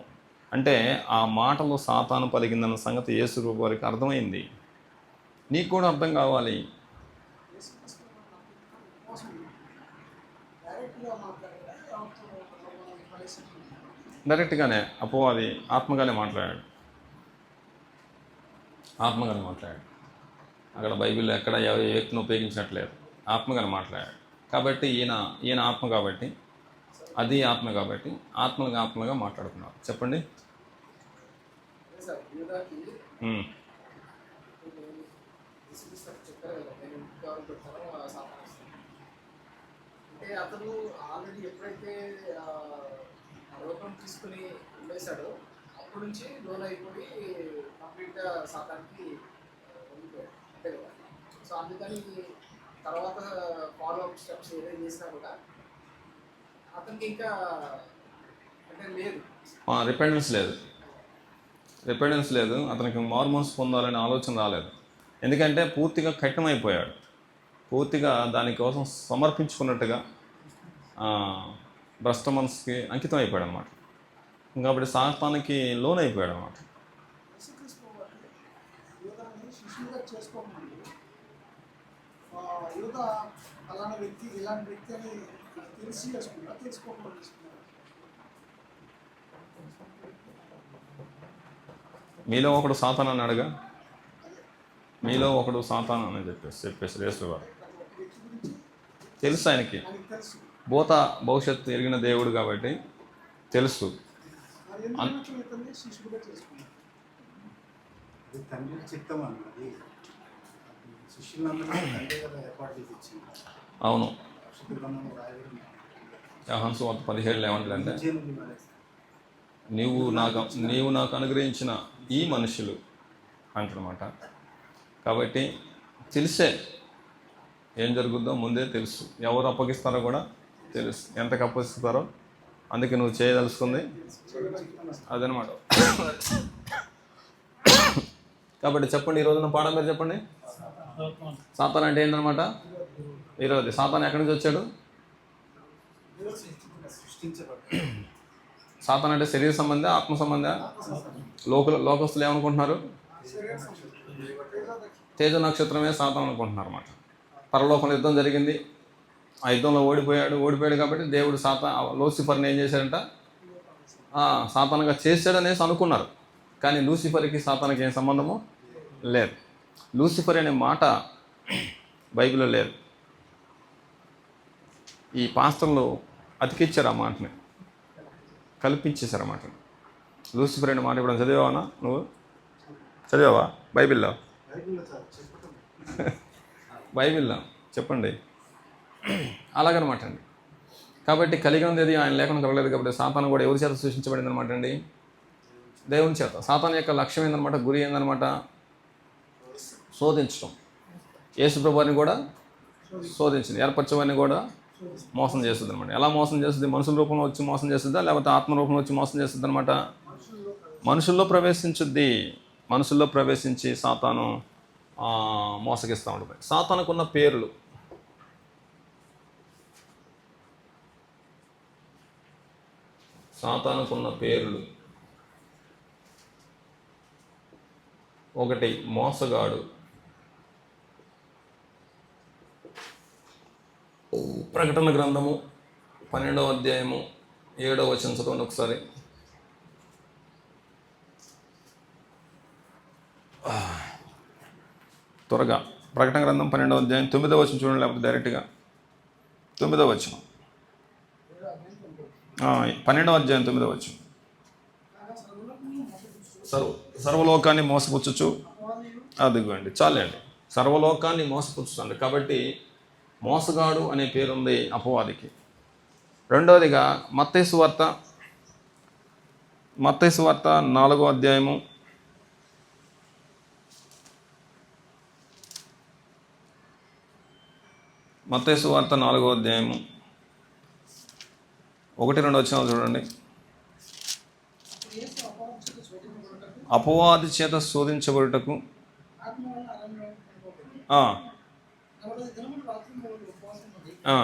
[SPEAKER 1] అంటే ఆ మాటలో సాతాను పలికిందన్న సంగతి యేసు వారికి అర్థమైంది. నీకు కూడా అర్థం కావాలి. డైరెక్ట్గానే అపవాది ఆత్మగానే మాట్లాడాడు. అక్కడ బైబిల్లో ఎక్కడ ఏ వ్యక్తిని ఉపయోగించినట్లేదు, ఆత్మగానే మాట్లాడాడు. కాబట్టి ఈయన ఆత్మ కాబట్టి, అది ఆత్మ కాబట్టి ఆత్మలుగా మాట్లాడుతున్నారు. చెప్పండి.
[SPEAKER 2] అంటే అతను ఆల్రెడీ ఎప్పుడైతే రోగం తీసుకుని ఉండేశాడో అప్పటి నుంచి లోన్ అయిపోయి కంప్లీట్గా సాతానికి ఉండిపోయాడు అంతే కదా. సో అందుకని తర్వాత ఫాలో అప్ స్టెప్స్ ఏదైనా చేసినా కూడా అతనికి ఇంకా అంటే లేదు,
[SPEAKER 1] రిపెండెన్స్ లేదు. అతనికి మార్మోన్స్ పొందాలనే ఆలోచన రాలేదు. ఎందుకంటే పూర్తిగా కఠినమైపోయాడు, పూర్తిగా దానికోసం సమర్పించుకున్నట్టుగా భ్రష్ట మనసుకి అంకితం అయిపోయాడు అనమాట. కాబట్టి సాతానికి లోన్ అయిపోయాడు అనమాట. మీలో ఒకడు సాతాను అన్నాడుగా, మీలో ఒకడు సాతాను అని చెప్పేసి యేసు వారు తెలుసు. ఆయనకి భవిష్యత్తు ఎరిగిన దేవుడు కాబట్టి తెలుసు.
[SPEAKER 3] తండ్రి చిత్తం అన్నది శిష్యులందరూ తండ్రి కదా ఏర్పాటు చేసి ఇచ్చింది.
[SPEAKER 1] అవును. యోహాను సువార్త 17 ఏమంటాడంటే, నీవు నాకు అనుగ్రహించిన ఈ మనుషులు అంటనమాట. కాబట్టి తెలిసే ఏం జరుగుద్దో ముందే తెలుసు, ఎవరు అప్పగిస్తారో కూడా తెలుసు, ఎంతకు అప్పగిస్తారో. అందుకే నువ్వు చేయదలుచుకుంది అదనమాట. కాబట్టి చెప్పండి, ఈ రోజున పాఠం మీరు చెప్పండి. సాతాన్ అంటే ఏంటనమాట? ఈరోజు సాతాన్ ఎక్కడి నుంచి వచ్చాడు? సాతాన్ అంటే శరీర సంబంధ, ఆత్మ సంబంధ? లోకస్తులు ఏమనుకుంటున్నారు? తేజ నక్షత్రమే సాతాన్ అనుకుంటున్నారు అన్నమాట. పరలోకంలో యుద్ధం జరిగింది, ఆ యుద్ధంలో ఓడిపోయాడు కాబట్టి దేవుడు లూసిఫర్ని ఏం చేశాడంట? సాతానుగా చేశాడనేసి అనుకున్నారు. కానీ లూసిఫర్కి సాతానికి ఏం సంబంధము లేదు. లూసిఫర్ అనే మాట బైబిల్లో లేదు. ఈ పాస్టర్లు అతికిచ్చారు ఆ మాటని, కల్పించేశారు అన్నమాట. లూసిఫర్ అనే మాట ఇప్పుడు చదివావా? నువ్వు చదివావా బైబిల్లో? బైబిల్లో చెప్పండి. అలాగనమాట అండి. కాబట్టి కలిగి ఉండేది ఆయన లేకుండా కలగలేదు. కాబట్టి సాతాను కూడా ఎవరి చేత సృష్టించబడింది అనమాట అండి? దేవుని చేత. సాతాను యొక్క లక్ష్యం ఏందనమాట? గురి ఏందనమాట? శోధించడం. యేసు ప్రభువుని కూడా శోధించింది, ఏర్పరచవాన్ని కూడా మోసం చేస్తుంది అనమాట. ఎలా మోసం చేస్తుంది? మనుషుల రూపంలో వచ్చి మోసం చేస్తుందా, లేకపోతే ఆత్మ రూపంలో వచ్చి మోసం చేస్తుంది అనమాట? మనుషుల్లో ప్రవేశించుద్ది. మనుషుల్లో ప్రవేశించి సాతాను మోసగిస్తూ ఉంటుంది. సాతానుకున్న పేర్లు ఒకటి మోసగాడు. ప్రకటన గ్రంథము 12వ అధ్యాయము 7వ వచనం చదవండి ఒకసారి. త్వరగా ప్రకటన గ్రంథం 12వ అధ్యాయం 9వ వచనం చూడండి, లేకపోతే డైరెక్ట్గా 9వ వచనం. 12వ అధ్యాయం 9వ వచనం. సర్వలోకాన్ని మోసపుచ్చుచు, అదిగోండి చాలండి, సర్వలోకాన్ని మోసపుచ్చుతుంది. కాబట్టి మోసగాడు అనే పేరుంది అపవాదికి. రెండవదిగా మత్తయి సువార్త మత్తయి సువార్త 4వ అధ్యాయము 4వ అధ్యాయము 1-2 వచనాలు చూడండి.
[SPEAKER 2] యేసు అపవాది చేత శోధించబడుటకు
[SPEAKER 1] అపవాది చేత శోధించబడుటకు
[SPEAKER 2] ఆత్మ వలన అరణ్యంలో పడిపోబడింది.
[SPEAKER 1] ఆ,
[SPEAKER 2] 40 దినములు రాత్రింబగళ్ళు ఉపవాసం ఉండి
[SPEAKER 1] ఆ,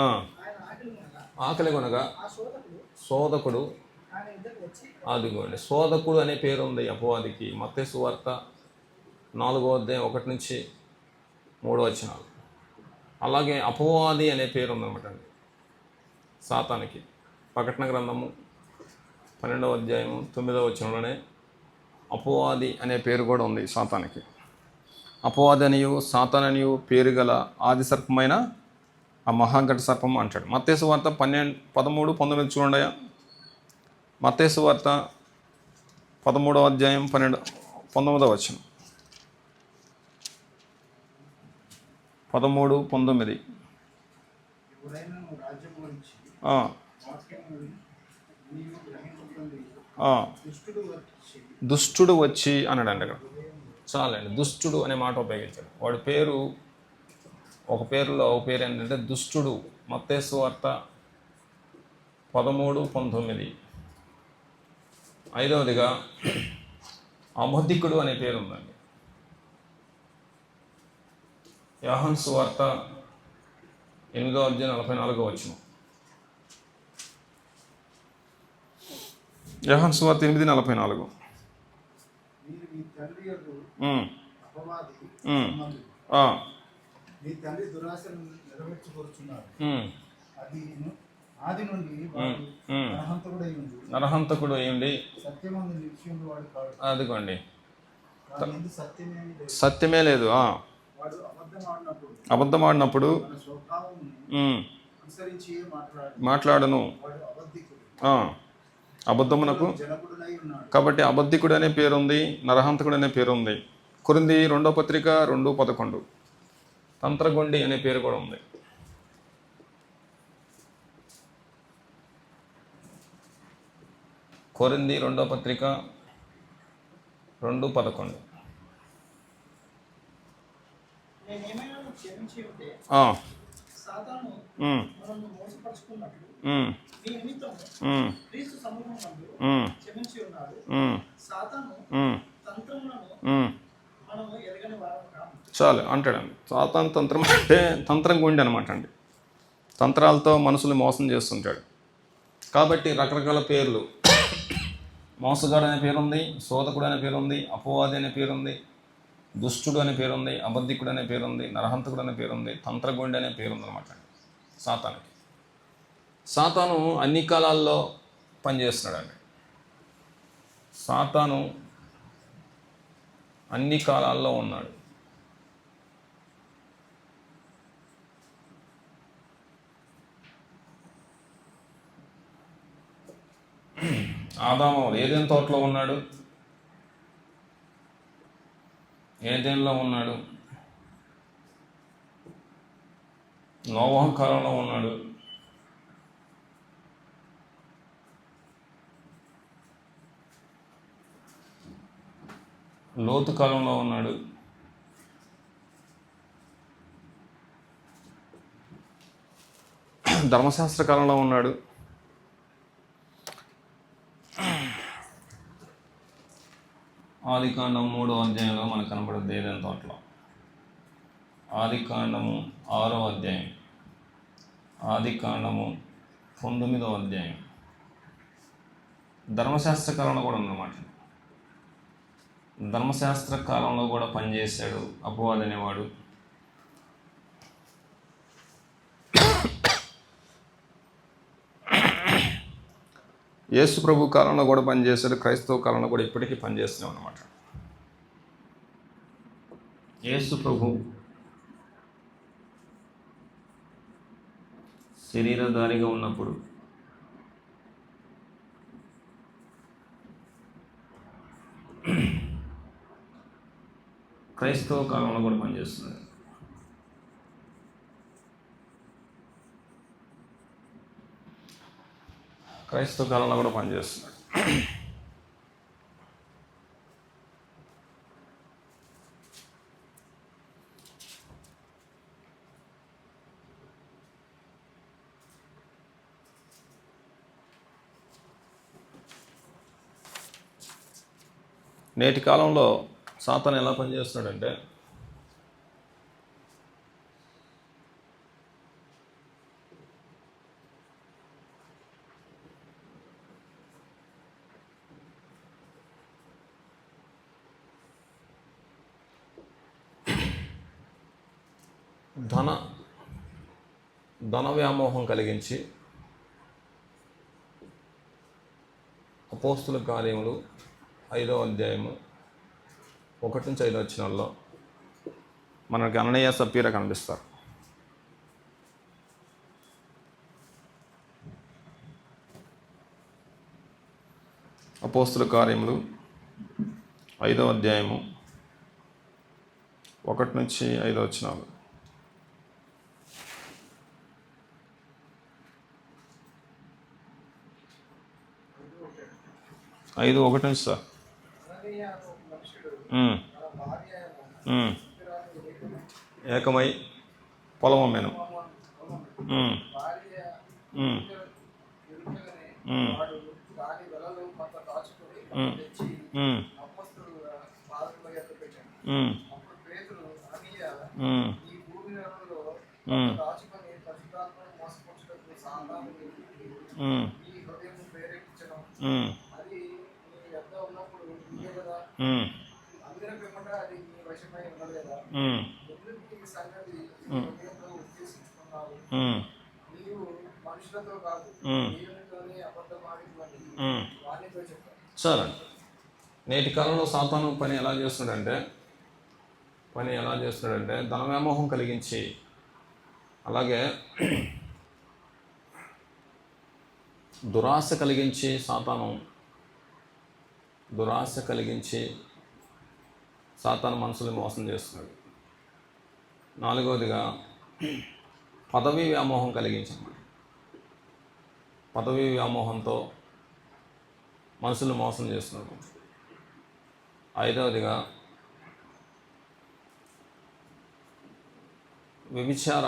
[SPEAKER 1] ఆ,
[SPEAKER 2] ఆయన ఆకలి కొనగా
[SPEAKER 1] ఆకలి కొనగా
[SPEAKER 2] ఆ శోధకుడు
[SPEAKER 1] శోధకుడు,
[SPEAKER 2] ఆయన ఇద్దరికి వచ్చి
[SPEAKER 1] అదిగోండి శోధకుడు అనే పేరు ఉంది అపవాదికి. మత్తయి సువార్త 4వ అధ్యాయం 1-3 వచనాలు. అలాగే అపవాది అనే పేరు ఉందన్నమాట అండి సాతానికి. ప్రకటన గ్రంథము 12వ అధ్యాయము 9వ వచనంలోనే అపవాది అనే పేరు కూడా ఉంది సాతానికి. అపవాది అనియు సాతాననియు పేరు గల ఆది సర్పమైన ఆ మహాఘట సర్పం అంటాడు. మత్తయి సువార్త 13-19 చూడండి. మత్తయి సువార్త 13వ అధ్యాయం 19వ వచనం. 13-19.
[SPEAKER 3] ఎవరైనా రాజ్యం గురించి
[SPEAKER 1] ఆ,
[SPEAKER 3] వాక్యము నీవు గ్రహించుకుంది
[SPEAKER 1] ఆ,
[SPEAKER 3] దుష్టుడు వచ్చి
[SPEAKER 1] దుష్టుడు వచ్చి అన్నాడండి అక్కడ. చాలండి, దుష్టుడు అనే మాట ఉపయోగించాడు. వాడి పేరు, ఒక పేరులో ఒక పేరు ఏంటంటే దుష్టుడు. మత్తయి సువార్త 13-19. 5వదిగా అబద్ధికుడు అనే పేరు ఉందండి. యోహాను సువార్త 8వ అధ్యాయం 44వ వచనం. యోహాను సువార్త 8:44.
[SPEAKER 3] మీరు మీ తండ్రి యొక్క
[SPEAKER 1] ఉమ్,
[SPEAKER 3] అపవాది
[SPEAKER 1] ఉమ్,
[SPEAKER 3] సంబంధులు.
[SPEAKER 1] ఆ,
[SPEAKER 3] మీ తండ్రి దురాశను నెరవేర్చుకొరుచున్నారు.
[SPEAKER 1] ఉమ్,
[SPEAKER 3] ఆది నుండి వాడు
[SPEAKER 1] ఉమ్.
[SPEAKER 3] నరహంతకుడై ఉంది
[SPEAKER 1] నరహంతకుడు అయ్యండి.
[SPEAKER 3] సత్యమందు నిలిచియుండు వాడు కాడు.
[SPEAKER 1] అదిగోండి
[SPEAKER 3] వాని యందు సత్యమేమీ లేదు.
[SPEAKER 1] సత్యమే లేదు.
[SPEAKER 3] వాడు అబద్ధమాడినప్పుడు
[SPEAKER 1] అబద్ధమాడినప్పుడు
[SPEAKER 3] మన స్వభావం
[SPEAKER 1] ఉమ్,
[SPEAKER 3] అనుసరించి
[SPEAKER 1] మాట్లాడను.
[SPEAKER 3] వాడు అబద్ధికుడు.
[SPEAKER 1] ఆ, అబద్ధమునకు
[SPEAKER 3] జనకుడునై ఉన్నాడు.
[SPEAKER 1] కాబట్టి అబద్ధికుడు అనే పేరు ఉంది, నరహంతకుడు అనే పేరు ఉంది. కొరింథీ 2వ పత్రిక 2:11. తంత్రగొండి అనే పేరు కూడా ఉంది. కొరింథీ 2వ పత్రిక 2:11.
[SPEAKER 2] నేనేమైనా క్షమించి ఉంటే
[SPEAKER 1] ఆ,
[SPEAKER 2] సాతాను
[SPEAKER 1] ఉమ్,
[SPEAKER 2] మనల్ని మోసపరుచుకున్నట్లు
[SPEAKER 1] ఉమ్,
[SPEAKER 2] మీ నిమిత్తం
[SPEAKER 1] ఉమ్,
[SPEAKER 2] క్రీస్తు సమూహం నందు
[SPEAKER 1] ఉమ్,
[SPEAKER 2] క్షమించి ఉన్నాడు.
[SPEAKER 1] ఉమ్,
[SPEAKER 2] సాతాను
[SPEAKER 1] ఉమ్,
[SPEAKER 2] తంత్రములను
[SPEAKER 1] ఉమ్.
[SPEAKER 2] మనము ఎరగని వారం కాము.
[SPEAKER 1] చాలు అంటాడండి. సాతాను తంత్రం అంటే తంత్రం గుండి అనమాట అండి. తంత్రాలతో మనుషులు మోసం చేస్తుంటాడు. కాబట్టి రకరకాల పేర్లు, మోసగాడు అనే పేరుంది, శోధకుడు అనే పేరుంది, అపవాది అనే పేరుంది, దుష్టుడు అనే పేరుంది, అబద్ధికుడు అనే పేరుంది, నరహంతకుడు అనే పేరుంది, తంత్రగుండి అనే పేరుంది అనమాట సాతానికి. సాతాను అన్ని కాలాల్లో పనిచేస్తున్నాడండి. సాతాను అన్ని కాలాల్లో ఉన్నాడు. ఆదాము ఏదైనా తోటలో ఉన్నాడు, ఏదైనాలో ఉన్నాడు, నోవహు కాలంలో ఉన్నాడు, లోతు కాలంలో ఉన్నాడు, ధర్మశాస్త్ర కాలంలో ఉన్నాడు, ఆదికాండం 3వ అధ్యాయంలో మనకు కనబడుతుంది ఏదైనా తోటలో. ఆదికాండము 6వ అధ్యాయం, ఆదికాండము 9వ అధ్యాయం. ధర్మశాస్త్ర కాలంలో కూడా ఉందన్నమాట. ధర్మశాస్త్ర కాలంలో కూడా పనిచేశాడు అపవాది అనేవాడు. యేసు ప్రభు కాలంలో కూడా పనిచేశాడు, క్రైస్తవ కాలంలో కూడా ఇప్పటికీ పనిచేస్తున్నాం అన్నమాట. యేసు ప్రభు శరీరధారిగా ఉన్నప్పుడు క్రైస్తవ కాలంలో కూడా పనిచేస్తున్నాడు. క్రైస్తవ కాలంలో కూడా పనిచేస్తున్నాడు. నేటి కాలంలో సాతాను ఎలా పనిచేస్తున్నాడంటే ధన వ్యామోహం కలిగించి అపోస్తుల కార్యములు 5వ అధ్యాయము 1-5 వచనాల్లో మనకి అననీయ సప్పీరా కనిపిస్తారు. అపోస్తుల కార్యములు 5వ అధ్యాయము 1-5 వచనాలు. 5:1 నుంచి సార్.
[SPEAKER 2] అననీయ అనే ఒక మనుషుడు
[SPEAKER 1] ఉమ్,
[SPEAKER 2] తన భార్య అయిన
[SPEAKER 1] ఉమ్.
[SPEAKER 2] సప్ఫీరాను
[SPEAKER 1] ఏకమై పొలం అమ్మాను.
[SPEAKER 2] భార్య
[SPEAKER 1] ఉమ్,
[SPEAKER 2] ఎరుకగానే
[SPEAKER 1] ఉమ్.
[SPEAKER 2] వాడు దాని వెలలో కొంత దాచుకొని
[SPEAKER 1] ఉమ్.
[SPEAKER 2] తెచ్చి
[SPEAKER 1] ఉమ్,
[SPEAKER 2] అపొస్తలుల పాదముల యొద్ద పెట్టాడు.
[SPEAKER 1] ఉమ్,
[SPEAKER 2] అప్పుడు పేతురు అననీయ
[SPEAKER 1] ఉమ్,
[SPEAKER 2] ఈ భూమి నెలలో
[SPEAKER 1] ఉమ్,
[SPEAKER 2] దాచుకొని పరిశుద్ధాత్మను మోసపుచ్చుటకు సాతాను
[SPEAKER 1] ఉమ్,
[SPEAKER 2] ఈ హృదయం ప్రేరేపించడం
[SPEAKER 1] ఉమ్,
[SPEAKER 2] అది నీ యొద్ద ఉన్నప్పుడు నీకే కదా,
[SPEAKER 1] ఉమ్,
[SPEAKER 2] అందరి పిమ్మట అది నీ వశమై ఉండలేదా?
[SPEAKER 1] ఉమ్,
[SPEAKER 2] ఎందుకు ఈ సంగతి నీ హృదయంలో ఉద్దేశించుకున్నావు?
[SPEAKER 1] ఉమ్,
[SPEAKER 2] నీవు మనుషులతో కాదు
[SPEAKER 1] ఉమ్.
[SPEAKER 2] దేవునితోనే అబద్ధమాడినవని
[SPEAKER 1] ఉమ్.
[SPEAKER 2] వానితో చెప్పాను.
[SPEAKER 1] సరే, నేటి కాలంలో సాతాను పని ఎలా చేస్తున్నాడంటే ధన వ్యామోహం కలిగించి, అలాగే దురాశ కలిగించి సాతాను మనసుని మోసం చేస్తున్నాడు. 4వదిగా పదవీ వ్యామోహం కలిగించమాట. పదవీ వ్యామోహంతో మనుషులు మోసం చేస్తున్నాడు. 5వదిగా వ్యభిచార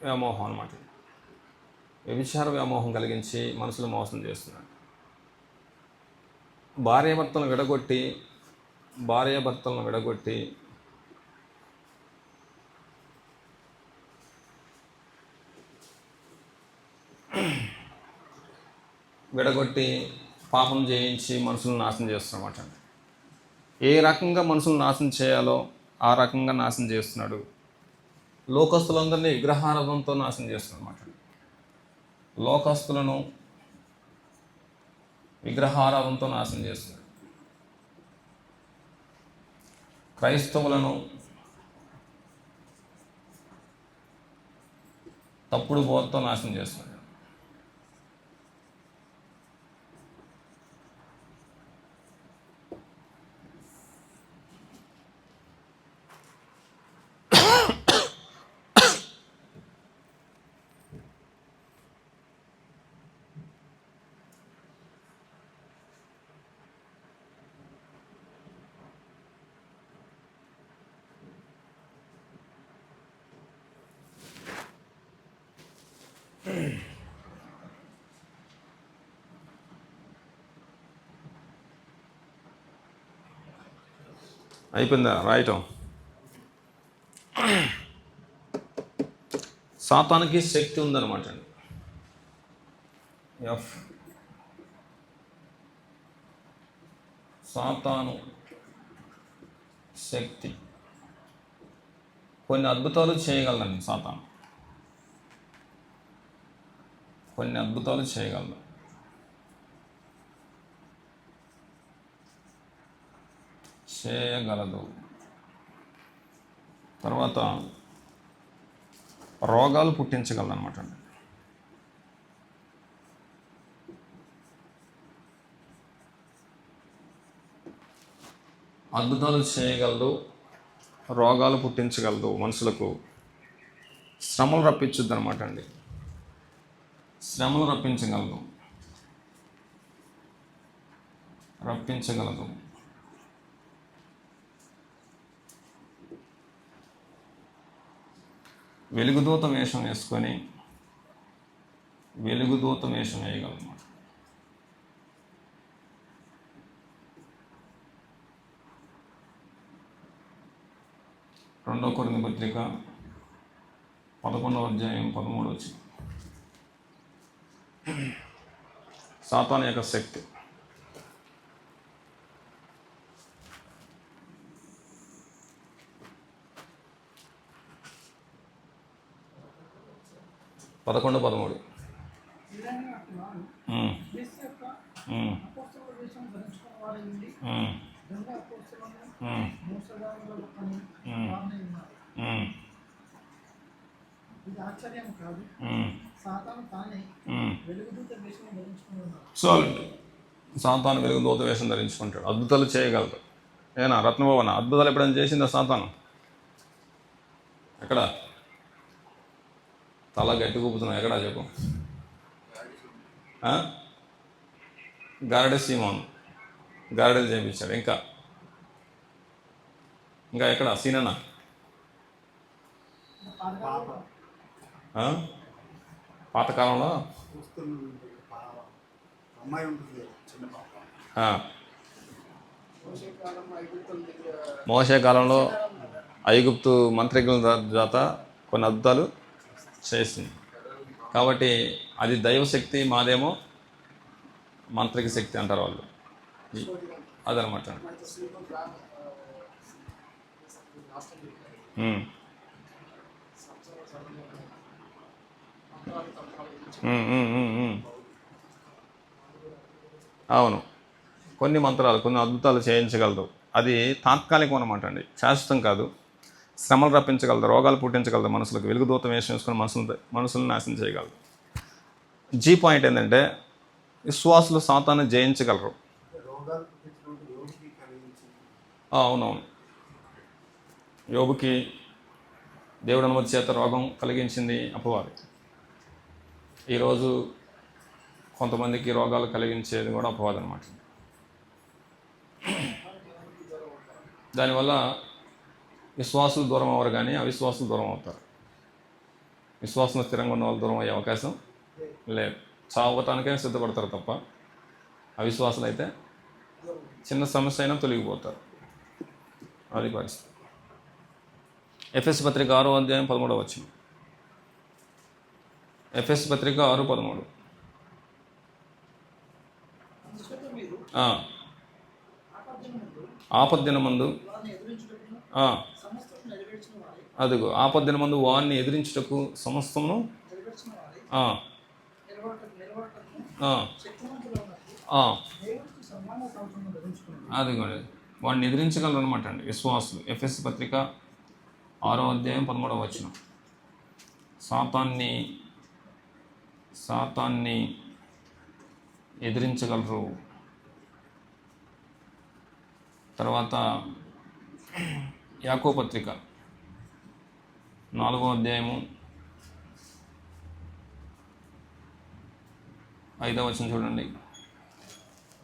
[SPEAKER 1] వ్యామోహం అన్నమాట. వ్యభిచార వ్యామోహం కలిగించి మనుషులు మోసం చేస్తున్నాడు. భార్యాభర్తలను విడగొట్టి పాపం చేయించి మనుషులను నాశనం చేస్తున్నమాట. ఏ రకంగా మనుషులను నాశనం చేయాలో ఆ రకంగా నాశనం చేస్తున్నాడు. లోకస్తులందరినీ విగ్రహారాధనతో నాశనం చేస్తున్నమాట. లోకస్తులను విగ్రహారాధనతో నాశనం చేస్తున్నాడు. క్రైస్తవులను తప్పుడు బోధతో నాశనం చేస్తున్నాడు. అయిపోయిందా రాయటం? సాతానికి శక్తి ఉందన్నమాట అండి. సాతాను శక్తి కొన్ని అద్భుతాలు చేయగలదండి. సాతాను కొన్ని అద్భుతాలు చేయగలదు. తర్వాత రోగాలు పుట్టించగలదు అనమాట అండి. అద్భుతాలు చేయగలదు, రోగాలు పుట్టించగలదు, మనుషులకు శ్రమలు రప్పించుద్ది అనమాట అండి. శ్రమలు రప్పించగలదు. వెలుగుదూత వేషం వేసుకొని వెలుగుదూత వేషం వేయగలమాట. 2 కొరింథీ పత్రిక 11వ అధ్యాయం 13 వచ్చి సాతాను యొక్క శక్తి. పదకొండు 13.
[SPEAKER 2] వీరైనా అట్టివారు యేసు యొక్క అపోస్తలుల వేషం ధరించుకున్న వారై ఉండి దొంగ అపోస్తలులను మోసగాళ్ళను అని వారిని ఉన్నారు. ఇది ఆశ్చర్యం కాదు. సాతాను తానే వెలుగుదూత వేషం ధరించుకుని ఉన్నాడు.
[SPEAKER 1] చాలండి. సాతాను వెలుగుదూత వేషం ధరించుకుంటాడు. అద్భుతాలు చేయగలరు. ఏనా రత్నభవన అద్భుతాలు ఎప్పుడైనా చేసిందా సాతాను? ఎక్కడ? తల గట్టి కూపుతున్నావు. ఎక్కడా చెప్పు. గారడె సీమోను గారడెలు చేయించాడు. ఇంకా ఎక్కడ? సీనన్నా పాతకాలంలో
[SPEAKER 3] అమ్మాయి ఉంటుంది చిన్న పాప.
[SPEAKER 1] మోషే కాలంలో ఐగుప్తు మంత్రికుల చేత కొన్ని అద్భుతాలు చేసింది. కాబట్టి అది దైవశక్తి, మాదేమో మంత్రిక శక్తి అంటారు వాళ్ళు. అదనమాట. అవును, కొన్ని మంత్రాలు కొన్ని అద్భుతాలు చేయించగలరు. అది తాత్కాలికం అనమాట అండి, శాశ్వతం కాదు. శ్రమలు రప్పించగలదు, రోగాలు పుట్టించగలదు, మనుషులకు వెలుగుదూతం వేషం వేసుకుని మనుషులను నాశనం చేయగలదు. జీ పాయింట్ ఏంటంటే విశ్వాసులు సాతాన్ని జయించగలరు. అవునవును, యోబుకి దేవుడు అనుమతి చేత రోగం కలిగించింది అపవాది. ఈరోజు కొంతమందికి రోగాలు కలిగించేది కూడా అపవాది అనమాట. దానివల్ల విశ్వాసులు దూరం అవ్వరు, కానీ అవిశ్వాసులు దూరం అవుతారు. విశ్వాసం స్థిరంగా ఉన్న వాళ్ళు దూరం అయ్యే అవకాశం లేదు. చావటానికే సిద్ధపడతారు తప్ప అవిశ్వాసులు అయితే చిన్న సమస్య అయినా తొలగిపోతారు. అది పరిస్థితి. ఎఫెసీ పత్రిక 6వ అధ్యాయం 13 వచనం. ఎఫెసీ పత్రిక 6:13. ఆపద్దినమందు అదిగో ఆపద్దినమందు వారిని ఎదిరించుటకు సమస్తమును అదిగోండి వాడిని ఎదిరించగలరు అనమాట అండి విశ్వాసులు. ఎఫెసీ పత్రిక 6వ అధ్యాయం 13 వచనం. సాతాన్ని ఎదిరించగలరు. తర్వాత యాకోబు పత్రిక 4వ అధ్యాయము 5వ వచనం చూడండి.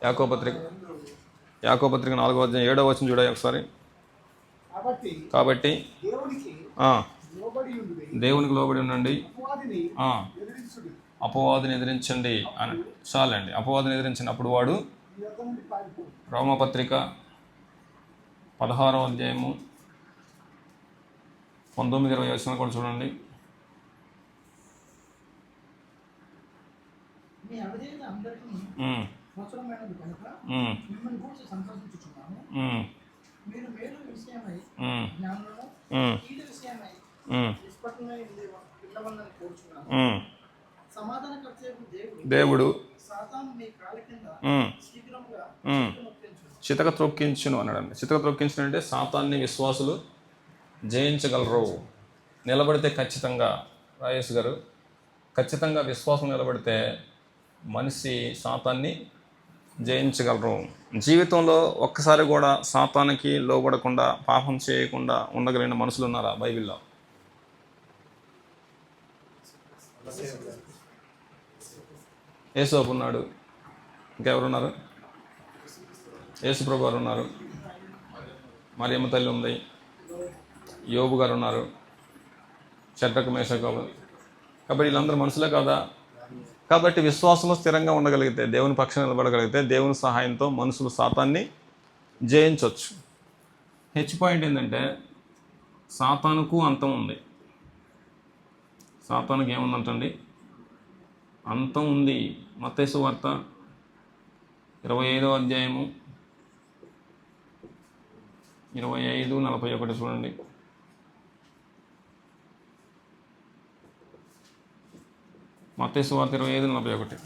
[SPEAKER 1] యాకోబు పత్రిక 4వ అధ్యాయం 7వ వచనం చూడండి ఒకసారి. కాబట్టి దేవునికి లోబడి ఉండండి, అపవాదిని ఎదిరించండి అని. చాలండి, అపవాదిని ఎదిరించినప్పుడు వాడు. రోమపత్రిక 16వ అధ్యాయము 19-20 వచనాలు కూడా చూడండి. దేవుడు చితక త్రొక్కించును అన్నాడండి. చితక త్రొక్కించును అంటే సాతాన్ని విశ్వాసులు జయించగలరు. నిలబడితే ఖచ్చితంగా, రాయేష్ గారు, ఖచ్చితంగా విశ్వాసం నిలబడితే మనిషి సాతాన్ని జయించగలరు. జీవితంలో ఒక్కసారి కూడా సాతానికి లోబడకుండా పాపం చేయకుండా ఉండగలిగిన మనుషులు ఉన్నారా బైబిల్లో? యేసోపు ఉన్నాడు. ఇంకెవరున్నారు? యేసుప్రభు గారు ఉన్నారు. మరియమ్మ తల్లి ఉంది. యోబు గారు ఉన్నారు. షడ్రకు మేషకు. కాబట్టి వీళ్ళందరూ మనుషులే కదా. కాబట్టి విశ్వాసంలో స్థిరంగా ఉండగలిగితే, దేవుని పక్షాన నిలబడగలిగితే, దేవుని సహాయంతో మనుషులు సాతాన్ని జయించవచ్చు. హెచ్ పాయింట్ ఏంటంటే సాతానుకు అంతం ఉంది. సాతానుకు ఏముందంటండి? అంతం ఉంది. మత్తయి సువార్త 25వ అధ్యాయము 25:41 చూడండి. మత్తయి సువార్త 25:41.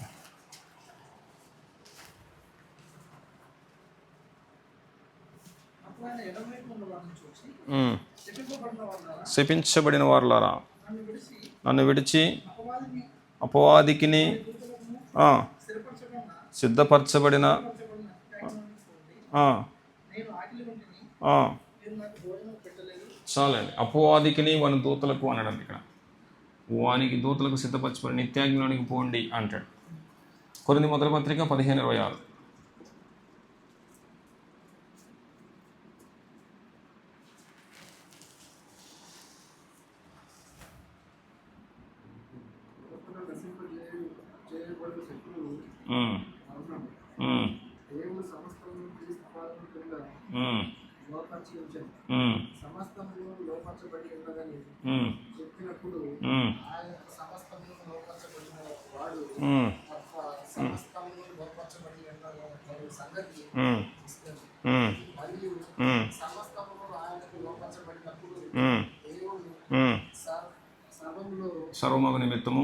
[SPEAKER 2] అప్పుడు ఆయన ఎడమవైపు ఉన్న వారిని చూసి శపింపబడిన వారులారా,
[SPEAKER 1] శపించబడిన వారులారా,
[SPEAKER 2] నన్ను విడిచి
[SPEAKER 1] నన్ను విడిచి
[SPEAKER 2] అపవాదిని
[SPEAKER 1] అపవాదికిని
[SPEAKER 2] స్థిరపరచకుండా
[SPEAKER 1] సిద్ధపరచబడిన
[SPEAKER 2] పరచబడిన ప్రయాణానికి పోండి.
[SPEAKER 1] ఆ,
[SPEAKER 2] నేను ఆకలి వంటిని,
[SPEAKER 1] ఆ,
[SPEAKER 2] మీరు నాకు భోజనం పెట్టలేదు.
[SPEAKER 1] చాలండి. అపవాదికిని వాని దూతలకు అనడం ఇక్కడ. వానికి దూతలకు సిద్ధపరచబడి నిత్యాగ్నిలోనికి పోండి అంటాడు. కొరింథీ మొదటి పత్రిక 15:26.
[SPEAKER 3] చేయబడిన శత్రువు
[SPEAKER 1] ఉమ్,
[SPEAKER 3] మరణం.
[SPEAKER 1] ఉమ్,
[SPEAKER 3] దేవుడు సమస్తము క్రీస్తు పాదము కింద
[SPEAKER 1] ఉమ్,
[SPEAKER 3] లోపరిచి ఉంచాడు.
[SPEAKER 1] ఉమ్,
[SPEAKER 3] సమస్తము లోపరచబడి ఉన్నదని
[SPEAKER 1] ఉమ్,
[SPEAKER 3] చెప్పినప్పుడు
[SPEAKER 1] ఉమ్,
[SPEAKER 3] ఆయన సమస్తము లోపరచబడిన వాడు
[SPEAKER 1] ఉమ్,
[SPEAKER 3] తప్ప సమస్తము లోపరచబడి ఉన్న సంగతి
[SPEAKER 1] ఉమ్,
[SPEAKER 3] ఇస్తుంది.
[SPEAKER 1] ఉమ్,
[SPEAKER 3] మరియు
[SPEAKER 1] ఉమ్,
[SPEAKER 3] సమస్తము ఆయనకు లోపరచబడినప్పుడు
[SPEAKER 1] ఉమ్,
[SPEAKER 3] దేవుడు
[SPEAKER 1] ఉమ్.
[SPEAKER 3] సర్వంలో
[SPEAKER 1] సర్వమగు నిమిత్తము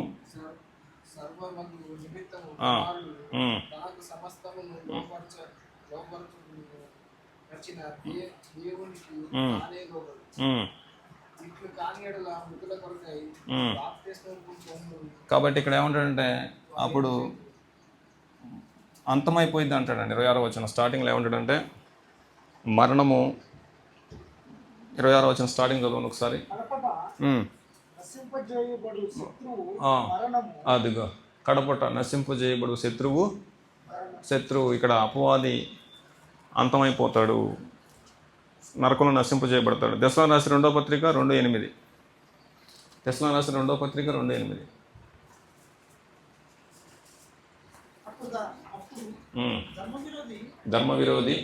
[SPEAKER 3] సర్వమందు నిమిత్తము
[SPEAKER 1] ఆ,
[SPEAKER 3] కుమారుడు
[SPEAKER 1] ఉమ్,
[SPEAKER 3] తనకు సమస్తమును లోపరచిన దేవునికి
[SPEAKER 1] ఉమ్.
[SPEAKER 3] తానే లోబడు.
[SPEAKER 1] ఉమ్,
[SPEAKER 3] ఇట్లు కాని యెడల మృతుల కొరకై
[SPEAKER 1] ఉమ్.
[SPEAKER 3] బాప్తిస్మం పొందు
[SPEAKER 1] కాబట్టి ఇక్కడ ఏమంటాడంటే అప్పుడు అంతమైపోయింది అంటాడండి. 26వ వచనం స్టార్టింగ్లో ఏమంటాడంటే మరణము 26వ వచనం స్టార్టింగ్ చదవండి ఒకసారి.
[SPEAKER 2] కడపట నశింపజేయబడు శత్రువు
[SPEAKER 1] ఆ.
[SPEAKER 2] మరణము.
[SPEAKER 1] అదిగో కడపట నశింపజేయబడు శత్రువు ఇక్కడ అపవాది అంతమైపోతాడు, నరకంలో నశింపజేయబడతాడు. దెస్సలోనికీయులకు రాసిన 2వ పత్రిక 2:8. దెస్సలోనికీయులకు రాసిన 2వ పత్రిక 2:8.
[SPEAKER 2] అప్పుడు
[SPEAKER 1] ఉమ్.
[SPEAKER 2] ధర్మవిరోధి
[SPEAKER 1] ధర్మవిరోధి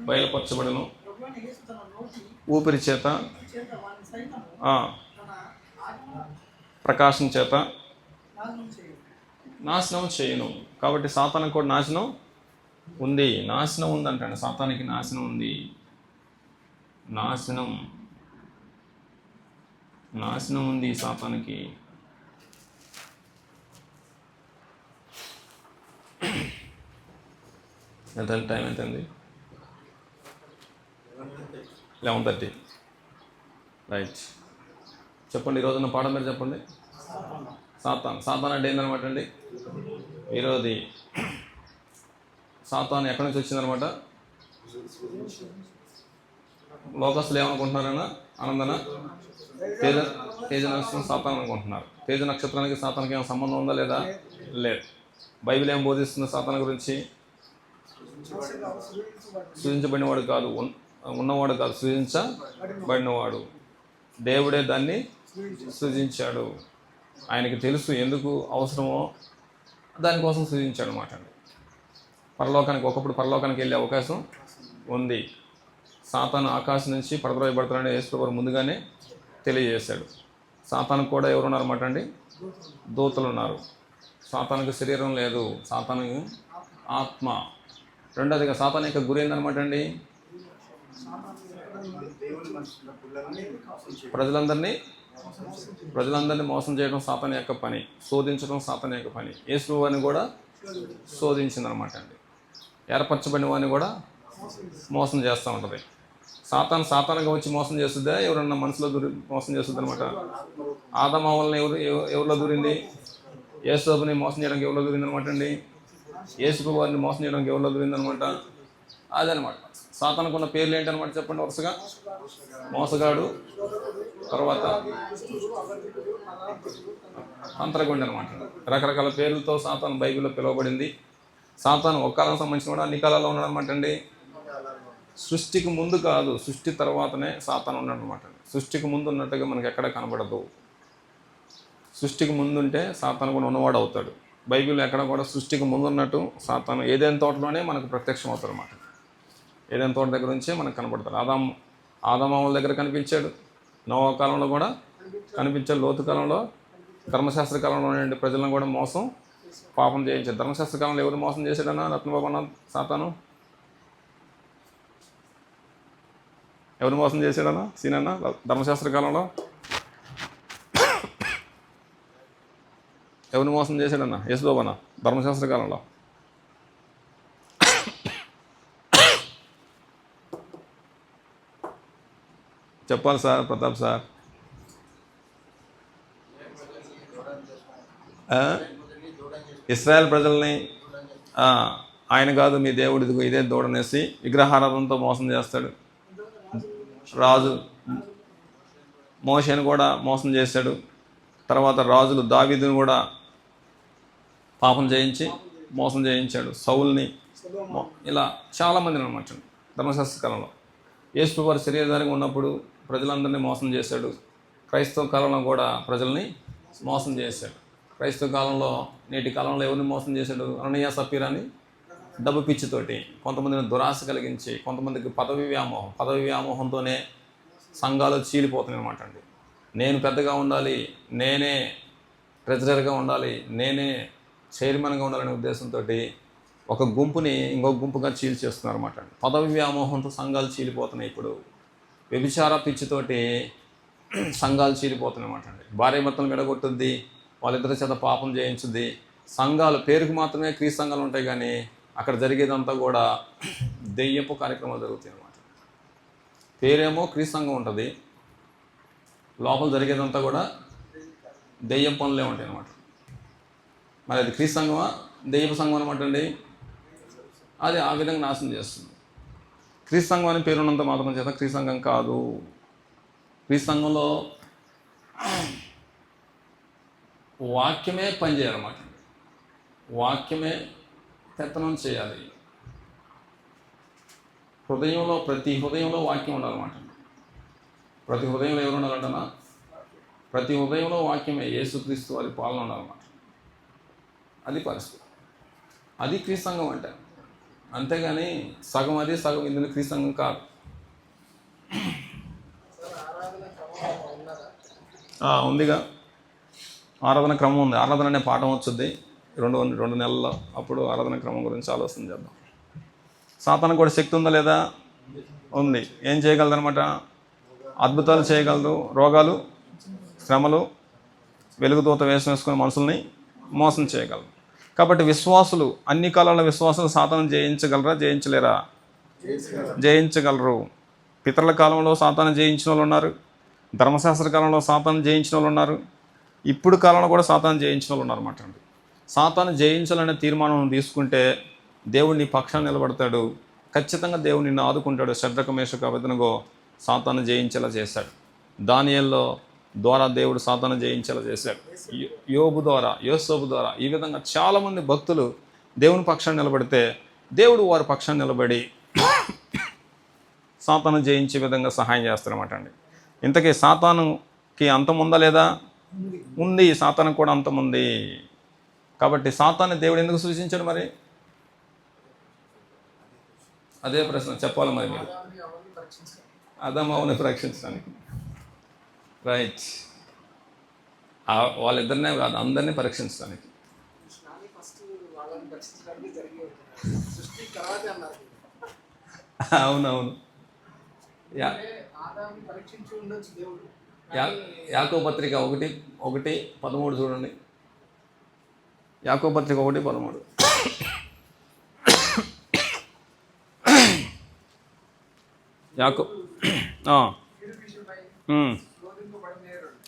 [SPEAKER 1] బయలుపరచబడును,
[SPEAKER 2] ప్రభువైన యేసు తన నోటి
[SPEAKER 1] ఊపిరి చేత
[SPEAKER 2] చేత వాని సైన్యము
[SPEAKER 1] ఆ,
[SPEAKER 2] తన ఆత్మ
[SPEAKER 1] ప్రకాశం చేత
[SPEAKER 2] నాశనం చేయును.
[SPEAKER 1] నాశనం చేయను. కాబట్టి సాతానికి కూడా నాశనం ఉంది. నాశనం ఉందంటండి. సాతానికి నాశనం ఉంది. నాశనం ఉంది సాతానికి. ఎంత టైం ఎంతండి? 11:30. రైట్. చెప్పండి, ఈరోజున్న పాఠం మీరు చెప్పండి. సాతాన్ అంటే ఏందనమాట అండి? విరోధి. సాతాన్ ఎక్కడి నుంచి వచ్చిందనమాట? లోకస్తులు ఏమనుకుంటున్నారన్నా? ఆనందన తేజ నక్షత్రం సాతాన్ అనుకుంటున్నారు. తేజ నక్షత్రానికి సాతానికి ఏమైనా సంబంధం ఉందా లేదా? లేదు. బైబిల్ ఏం బోధిస్తుంది సాతాన్ గురించి? సృజించబడినవాడు కాదు, ఉన్నవాడు కాదు, సృజించబడినవాడు. దేవుడే దాన్ని సృజించాడు. ఆయనకి తెలుసు ఎందుకు అవసరమో, దానికోసం సృజించాడు అన్నమాట అండి. ఒకప్పుడు పరలోకానికి వెళ్ళే అవకాశం ఉంది. సాతాను ఆకాశం నుంచి పడద్రోయబడతాడని యేసుప్రభువు ముందుగానే తెలియజేశాడు. సాతానుకు కూడా ఎవరు ఉన్నారన్నమాట అండి? దూతలు ఉన్నారు. సాతానుకు శరీరం లేదు, సాతాను ఆత్మ. రెండోదిగా సాతాను యొక్క గురి ఏందనమాట అండి?
[SPEAKER 3] దేవుని మనుషుల పిల్లల్ని
[SPEAKER 1] ప్రజలందరినీ మోసం చేయడం సాతాను యొక్క పని, శోధించడం సాతాను యొక్క పని. యేసుప్రభువుని కూడా శోధించిందనమాట అండి. ఏర్పరచబడిన వాడిని కూడా మోసం చేస్తూ ఉంటుంది. సాతానుగా వచ్చి మోసం చేస్తుందా? ఎవరన్నా మనసులో మోసం చేస్తుంది అనమాట. ఆదాము వలన ఎవరిలో దూరింది? యేసుప్రభుని మోసం చేయడానికి ఎవరిలో దూరింది అనమాట అండి? యేసుప్రభు వారిని మోసం చేయడానికి ఎవరిలో దూరిందనమాట? అదనమాట. సాతానుకున్న పేర్లు ఏంటనమాట చెప్పండి వరుసగా? మోసగాడు, తర్వాత అంతరగుండి అనమాట. రకరకాల పేర్లతో సాతాను బైబిల్లో పిలువబడింది. సాతాను ఒక కాలం సంబంధించిన కూడా అన్ని కాలాల్లో ఉన్నాడనమాట అండి. సృష్టికి ముందు కాదు, సృష్టి తర్వాతనే సాతాను ఉన్నాడు అనమాట. సృష్టికి ముందు ఉన్నట్టుగా మనకి ఎక్కడ కనబడదు. సృష్టికి ముందు ఉంటే సాతాను కూడా ఉన్నవాడు అవుతాడు. బైబిల్ ఎక్కడ కూడా సృష్టికి ముందు ఉన్నట్టు సాతాను ఏదైనా తోటలోనే మనకు ప్రత్యక్షం అవుతాడు అనమాట. ఏదైనా తోట దగ్గర నుంచే మనకు కనబడతాడు. ఆదామావుల దగ్గర కనిపించాడు, నోవా కాలంలో కూడా కనిపించాడు, లోతు కాలంలో, ధర్మశాస్త్ర కాలంలో ఉండే ప్రజలను కూడా మోసం పాపం చేయించాడు. ధర్మశాస్త్ర కాలంలో ఎవరు మోసం చేశాడన్నా రత్నబాబు అన్న సాతాను? ఎవరు మోసం చేశాడన్నా సీనన్న ధర్మశాస్త్ర కాలంలో? ఎవరిని మోసం చేశాడన్నా యేసుబాబు అన్న ధర్మశాస్త్ర కాలంలో? చెప్పాలి సార్ ప్రతాప్ సార్. ఇశ్రాయేల్ ప్రజల్ని ఆయన కాదు మీ దేవుడు ఇదిగో ఇదే దూడనేసి విగ్రహారాధనతో మోసం చేస్తాడు. రాజు మోషేను కూడా మోసం చేశాడు. తర్వాత రాజులు దావీదుని కూడా పాపం చేయించి మోసం చేయించాడు. సౌల్ని ఇలా చాలామందిని అనమాట ధర్మశాస్త్ర కాలంలో. యేసు వారి శరీరధారిగా ఉన్నప్పుడు ప్రజలందరినీ మోసం చేశాడు. క్రైస్తవ కాలంలో కూడా ప్రజల్ని మోసం చేశాడు. క్రైస్తవ కాలంలో నేటి కాలంలో ఎవరిని మోసం చేశాడు? అననీయ సప్పీరాని డబ్బు పిచ్చితోటి కొంతమందిని దురాశ కలిగించి, కొంతమందికి పదవి వ్యామోహంతోనే సంఘాలు చీలిపోతున్నాయి అనమాట అండి. నేను పెద్దగా ఉండాలి, నేనే ట్రెజరర్గా ఉండాలి, నేనే చైర్మన్గా ఉండాలనే ఉద్దేశంతో ఒక గుంపుని ఇంకొక గుంపుగా చీల్చేస్తున్నారు అనమాట అండి. పదవి వ్యామోహంతో సంఘాలు చీలిపోతున్నాయి. ఇప్పుడు వ్యభిచార పిచ్చితోటి సంఘాలు చీలిపోతున్నాయి అనమాట అండి. భార్య భర్తలను విడగొట్టుద్ది, వాళ్ళిద్దరి చేత పాపం చేయించుద్ది. సంఘాలు పేరుకు మాత్రమే క్రీస్తు సంఘాలు ఉంటాయి, కానీ అక్కడ జరిగేదంతా కూడా దెయ్యపు కార్యక్రమాలు జరుగుతాయి అన్నమాట. పేరేమో క్రీస్తు సంఘం ఉంటుంది, లోపల జరిగేదంతా కూడా దెయ్యం పనులే ఉంటాయి అన్నమాట. మరి అది క్రీస్తు సంఘమా దెయ్యపు సంఘం అనమాట అండి? అది ఆ విధంగా నాశనం చేస్తుంది. క్రీస్తు సంఘం అని పేరున్నంత మాత్రం చేత క్రీస్తు సంఘం కాదు. క్రీస్తు సంఘంలో వాక్యమే పనిచేయాలన్నమాట. వాక్యమే పెత్తనం చేయాలి. హృదయంలో ప్రతి హృదయంలో వాక్యం ఉండాలన్నమాట. ప్రతి హృదయంలో ఎవరు ఉండాలంటనా? ప్రతి హృదయంలో వాక్యమే యేసుక్రీస్తు వారి పాలన ఉండాలన్నమాట. అది పరిస్థితి. అది క్రీస్తు సంఘం అంటే. అంతేగాని సగం అది సగం ఇందులో క్రీస్తు సంఘం కాదు. ఉందిగా, ఆరాధన క్రమం ఉంది. ఆరాధన అనే పాఠం వచ్చుద్ది 2 నెలల్లో. అప్పుడు ఆరాధన క్రమం గురించి ఆలోచన చేద్దాం. సాతాను కూడా శక్తి ఉందా లేదా? ఉంది. ఏం చేయగలదనమాట? అద్భుతాలు చేయగలదు. రోగాలు, శ్రమలు, వెలుగుతూత వేషం వేసుకునే మనుషుల్ని మోసం చేయగలరు. కాబట్టి విశ్వాసులు, అన్ని కాలాల విశ్వాసులు సాతాను జయించగలరా? జయించలేరా? జయించగలరు. పితరుల కాలంలో సాతాను జయించిన వాళ్ళు ఉన్నారు, ధర్మశాస్త్ర కాలంలో సాతాను జయించిన వాళ్ళు ఉన్నారు, ఇప్పుడు కాలంలో కూడా సాతాను జయించిన వాళ్ళు ఉన్నారు అన్నమాట అండి. సాతాను జయించాలనే తీర్మానం తీసుకుంటే దేవుడు నీ పక్షాన్ని నిలబడతాడు. ఖచ్చితంగా దేవుడు నిన్ను ఆదుకుంటాడు. శద్రక మేషక అబేద్నెగో సాతాను జయించేలా చేశాడు. దానియేలు ద్వారా దేవుడు సాతాను జయించేలా చేశాడు. యోబు ద్వారా, యోసేపు ద్వారా, ఈ విధంగా చాలామంది భక్తులు దేవుని పక్షాన్ని నిలబడితే దేవుడు వారి పక్షాన్ని నిలబడి సాతాను జయించే విధంగా సహాయం చేస్తారన్నమాట అండి. ఇంతకీ సాతానుకి అంతం ఉందా లేదా? ఉంది. సాతానుకు కూడా అంతం ఉంది. కాబట్టి సాతాను దేవుడు ఎందుకు సూచించాడు? మరి అదే ప్రశ్న చెప్పాలి మరి మీరు. అదమ్మని పరీక్షించడానికి. రైట్. వాళ్ళిద్దరినే కాదు, అందరినీ పరీక్షించడానికి. అవునవును. యాకోబు పత్రిక 1:13 చూడండి. యాకోబు పత్రిక 1:13.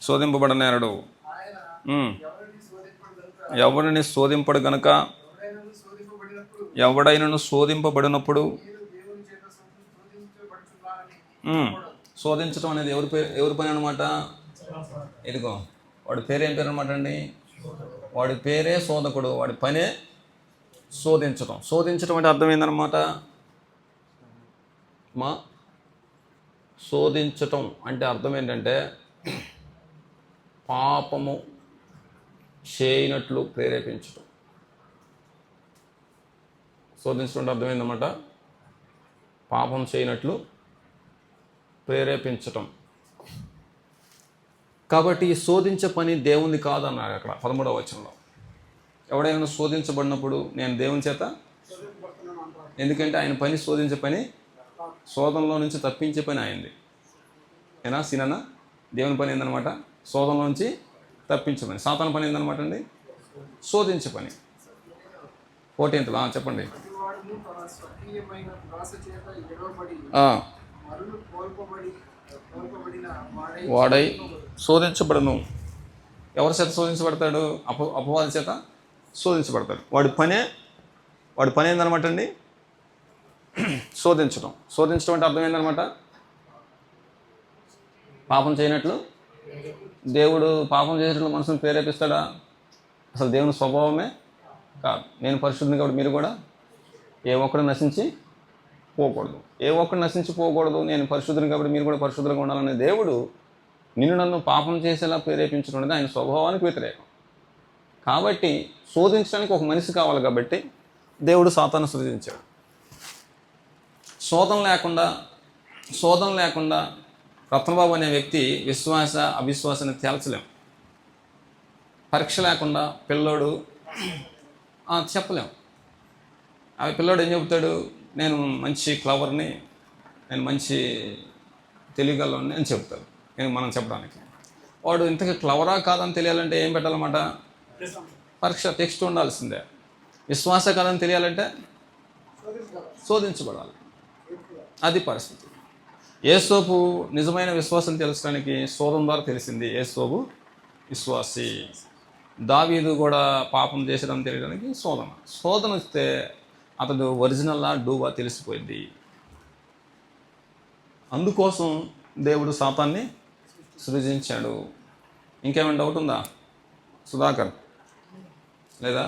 [SPEAKER 1] శోధింపబడనేరడు, ఎవరిని శోధింపడు గనుక, ఎవడైనను శోధింపబడినప్పుడు, శోధించడం అనేది ఎవరి పని అనమాట? ఇదిగో వాడి పేరేం పేరు అనమాట అండి? వాడి పేరే శోధకుడు, వాడి పనే శోధించడం. శోధించడం అంటే అర్థం ఏందనమాట? శోధించటం అంటే అర్థం ఏంటంటే పాపము చేయనట్లు ప్రేరేపించటం. శోధించడం అంటే అర్థం ఏందన్నమాట? పాపం చేయనట్లు ప్రేరేపించటం. కాబట్టి ఈ శోధించే పని దేవునిది కాదన్నాడు అక్కడ 13వ వచనంలో. ఎవడైనా శోధించబడినప్పుడు నేను దేవుని చేత,
[SPEAKER 2] శోధింపబడుతున్నాను అంటారు.
[SPEAKER 1] ఎందుకంటే ఆయన పని శోధించే పని, శోధనలో నుంచి తప్పించే పని ఆయనది. ఏనా సీనన్నా? దేవుని పని ఏందనమాట? శోధనలో నుంచి తప్పించే పని. సాతాను పని ఏందనమాట అండి? శోధించే పని. 14th చెప్పండి.
[SPEAKER 2] ప్రతివాడును తన స్వకీయమైన దురాశ చేత ఎడవబడి మరులు కోల్పబడిన
[SPEAKER 1] వాడై శోధించబడను. ఎవరి చేత శోధించబడతాడు? అపవాది చేత శోధించబడతాడు. వాడి పని ఏందనమాట అండి? శోధించడం. శోధించడం అంటే అర్థం ఏందనమాట? పాపం చేయనట్లు, దేవుడు పాపం చేసినట్లు మనసును ప్రేరేపిస్తాడా? అసలు దేవుని స్వభావమే కాదు. నేను పరిశుద్ధిని కాబట్టి మీరు కూడా ఏ ఒక్కడు నశించి పోకూడదు. ఏ ఒక్కడు నశించి పోకూడదు, నేను పరిశుద్ధిని కాబట్టి మీరు కూడా పరిశుద్ధంగా ఉండాలనే దేవుడు నిన్ను నన్ను పాపం చేసేలా ప్రేరేపించడం అనేది ఆయన స్వభావానికి వ్యతిరేకం. కాబట్టి శోధించడానికి ఒక మనిషి కావాలి కాబట్టి దేవుడు సాతాను సృజించాడు. శోధన లేకుండా రత్నబాబు అనే వ్యక్తి విశ్వాస అవిశ్వాసాన్ని తేల్చలేం. పరీక్ష లేకుండా పిల్లోడు చెప్పలేం. ఆ పిల్లోడు ఏం చెబుతాడు? నేను మంచి క్లవర్ని, నేను మంచి తెలియగలని అని చెప్తాడు. మనం చెప్పడానికి వాడు ఇంతకీ క్లవరా కాదని తెలియాలంటే ఏం పెట్టాలన్నమాట? పరీక్ష టెక్స్ట్ ఉండాల్సిందే. విశ్వాస కాదని తెలియాలంటే శోధించబడాలి. అది పరిస్థితి. యేసోపు నిజమైన విశ్వాసం తెలుసడానికి శోధన ద్వారా తెలిసింది. యేసోపు విశ్వాసి. దావీదు కూడా పాపం చేసడం తెలియడానికి శోధన వస్తే అతడు ఒరిజినల్లా డూబా తెలిసిపోయింది. అందుకోసం దేవుడు సాతాన్ని సృజించాడు. ఇంకేమైనా డౌట్ ఉందా సుధాకర్? లేదా?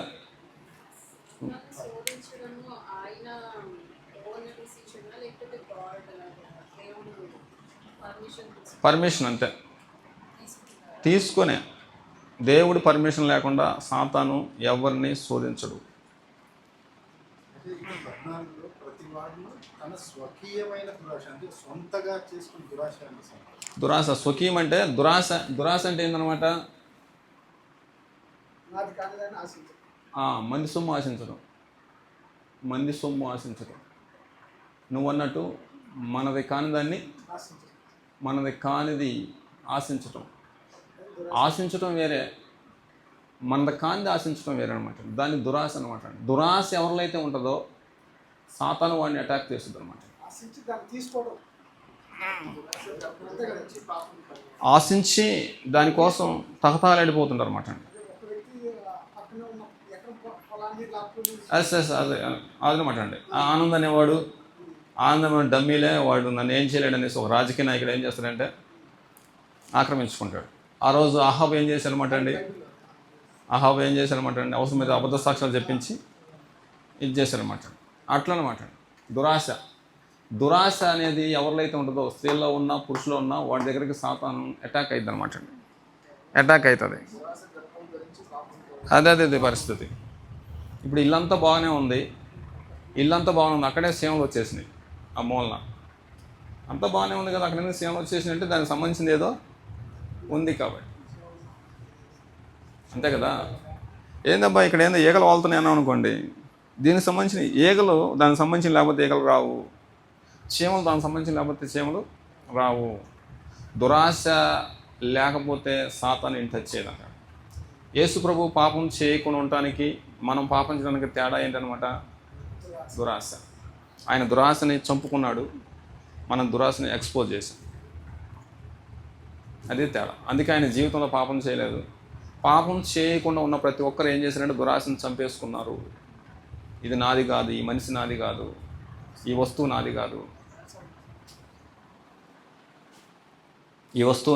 [SPEAKER 1] పర్మిషన్ అంతే. తీసుకునే దేవుడి పర్మిషన్ లేకుండా సాతాను ఎవరిని శోధించడు.
[SPEAKER 3] ప్రతి వాడిని తన స్వకీయమైన దురాశ అంటే సొంతగా చేసుకుని
[SPEAKER 1] దురాశ. స్వకీయం అంటే దురాశ అంటే ఏంటనమాట?
[SPEAKER 2] నాది కానిదాన్ని ఆశించడం.
[SPEAKER 1] మంది సొమ్ము ఆశించడం. నువ్వు అన్నట్టు మనది కానిదాన్ని, మనది కానిది ఆశించటం. ఆశించటం వేరే, మనది కానిది ఆశించటం వేరే అనమాట. దాన్ని దురాశ అనమాట. దురాశ ఎవరిలో అయితే ఉంటుందో సాతాను వాడిని అటాక్ చేస్తుంది అనమాట. ఆశించి దానికోసం తహతాలాడిపోతుంటారు అనమాట. అదే అదనమాట అండి. ఆనంద్ అనేవాడు, ఆనందమైన డమ్మీలే, వాడు నన్ను ఏం చేయలేడు అనేసి ఒక రాజకీయ నాయకుడు ఏం చేస్తాడంటే ఆక్రమించుకుంటాడు. ఆ రోజు అహాబ్ ఏం చేశారనమాట అండి? అవసరం మీద అబద్ధ సాక్ష్యాలు చెప్పించి ఇది చేశారనమాట. అట్లనమాట దురాశ అనేది ఎవరిలో అయితే ఉంటుందో, స్త్రీల్లో ఉన్నా పురుషులో ఉన్నా, వాడి దగ్గరికి సాతాను అటాక్ అవుతుంది అనమాట అండి. అటాక్ అవుతుంది. అదే పరిస్థితి. ఇప్పుడు ఇల్లంతా బాగానే ఉంది, అక్కడే సీమలు వచ్చేసినాయి. ఆ మూలన అంతా బాగానే ఉంది కదా, అక్కడ సీమలు వచ్చేసినాయి అంటే దానికి సంబంధించింది ఏదో ఉంది కాబట్టి, అంతే కదా. ఏందబ్బా ఇక్కడ ఏందో ఈగలు వాళ్తున్నాయని అనుకోండి, దీనికి సంబంధించిన ఈగలు దానికి సంబంధించిన లేకపోతే ఈగలు రావు, చీమలు దానికి సంబంధించిన లేకపోతే చీమలు రావు. దురాశ లేకపోతే సాతాను ఇంటి టచ్ చేయదంట. యేసు ప్రభు పాపం చేయకుండా ఉండటానికి, మనం పాపం చేయడానికి తేడా ఏంటనమాట? దురాశ. ఆయన దురాశని చంపుకున్నాడు, మనం దురాశని ఎక్స్పోజ్ చేసాం. అదే తేడా. అందుకే ఆయన జీవితంలో పాపం చేయలేదు. పాపం చేయకుండా ఉన్న ప్రతి ఒక్కరు ఏం చేశారంటే దురాశని చంపేసుకున్నారు. ఇది నాది కాదు, ఈ మనిషి నాది కాదు, ఈ వస్తువు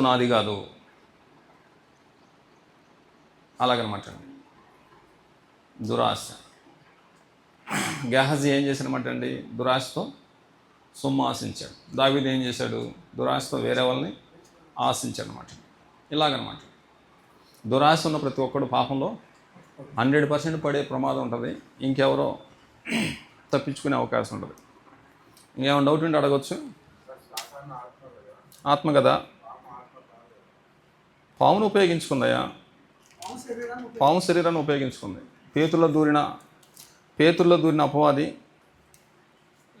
[SPEAKER 1] నాది కాదు, అలాగనమాట. దురాశ. గెహజీ ఏం చేశాడనమాట అండి? దురాశతో సొమ్ము ఆశించాడు. దావీదు ఏం చేశాడు? దురాశతో వేరే వాళ్ళని ఆశించాడు అనమాట. ఇలాగనమాట. దురాశ ఉన్న ప్రతి ఒక్కడు పాపంలో 100% పడే ప్రమాదం ఉంటుంది. ఇంకెవరో తప్పించుకునే అవకాశం ఉంటుంది. ఇంకేమైనా డౌట్ ఉంటే అడగచ్చు. ఆత్మ కదా. పామును ఉపయోగించుకుందయ్యా,
[SPEAKER 2] పాము శరీరాన్ని
[SPEAKER 1] పాము శరీరాన్ని ఉపయోగించుకుంది. పేతుల్లో దూరిన అపవాది,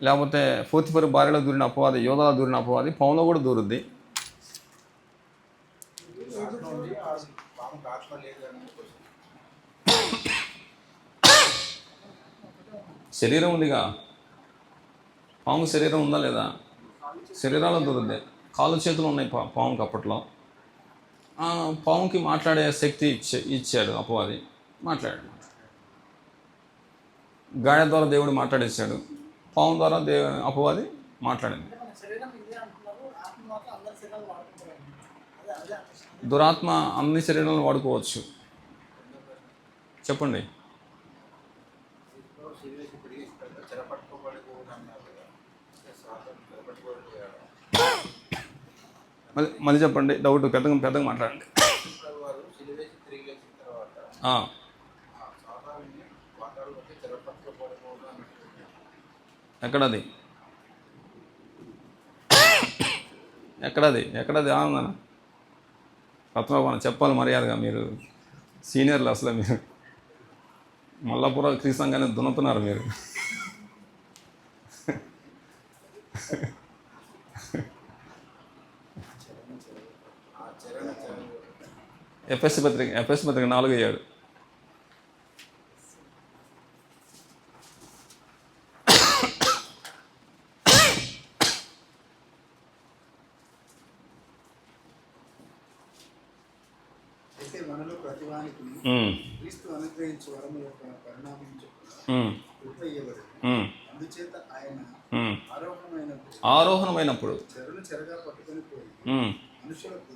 [SPEAKER 1] లేకపోతే పోతిఫరు భార్యలో దూరిన అపవాది, యోధాలో దూరిన అపవాది పాములో కూడా దూరుద్ది.
[SPEAKER 3] పాముకు ఆత్మ లేదని
[SPEAKER 1] శరీరం ఉందిగా, పాము శరీరం ఉందా లేదా? శరీరాల్లో దూరుద్ది. కాళ్ళు చేతులు ఉన్నాయి పాముకి అప్పట్లో. పాముకి మాట్లాడే శక్తి ఇచ్చాడు అపవాది, మాట్లాడాడు. గాడిద ద్వారా దేవుడు మాట్లాడేశాడు, పాము ద్వారా అపవాది మాట్లాడింది.
[SPEAKER 2] మన శరీరం ఇదే అంటున్నారు, ఆత్మ మాత్రం అందరి శరీరాలు వాడుకుంటారు. అదే
[SPEAKER 1] దురాత్మ అన్ని శరీరాలను వాడుకోవచ్చు. చెప్పండి. మళ్ళీ చెప్పండి, డౌట్ పెద్దగా మాట్లాడండి. ఎక్కడది ఆనందన పద్మభవనం చెప్పాలి మర్యాదగా. మీరు సీనియర్లు, అసలు మీరు మల్లాపుర క్రీసంగానే దున్నుతున్నారు మీరు. ఎఫ్ఎస్సి పత్రిక 4:7.
[SPEAKER 3] అయితే మనలో ప్రతివానికి క్రీస్తు అనుగ్రహించే వరము యొక్క పరిణామం కృప ఇయ్యబడింది. అందుచేత ఆయన
[SPEAKER 1] ఆరోహణమైనప్పుడు
[SPEAKER 3] చెరను చెరగా పట్టుకొని పోయి మనుషులకు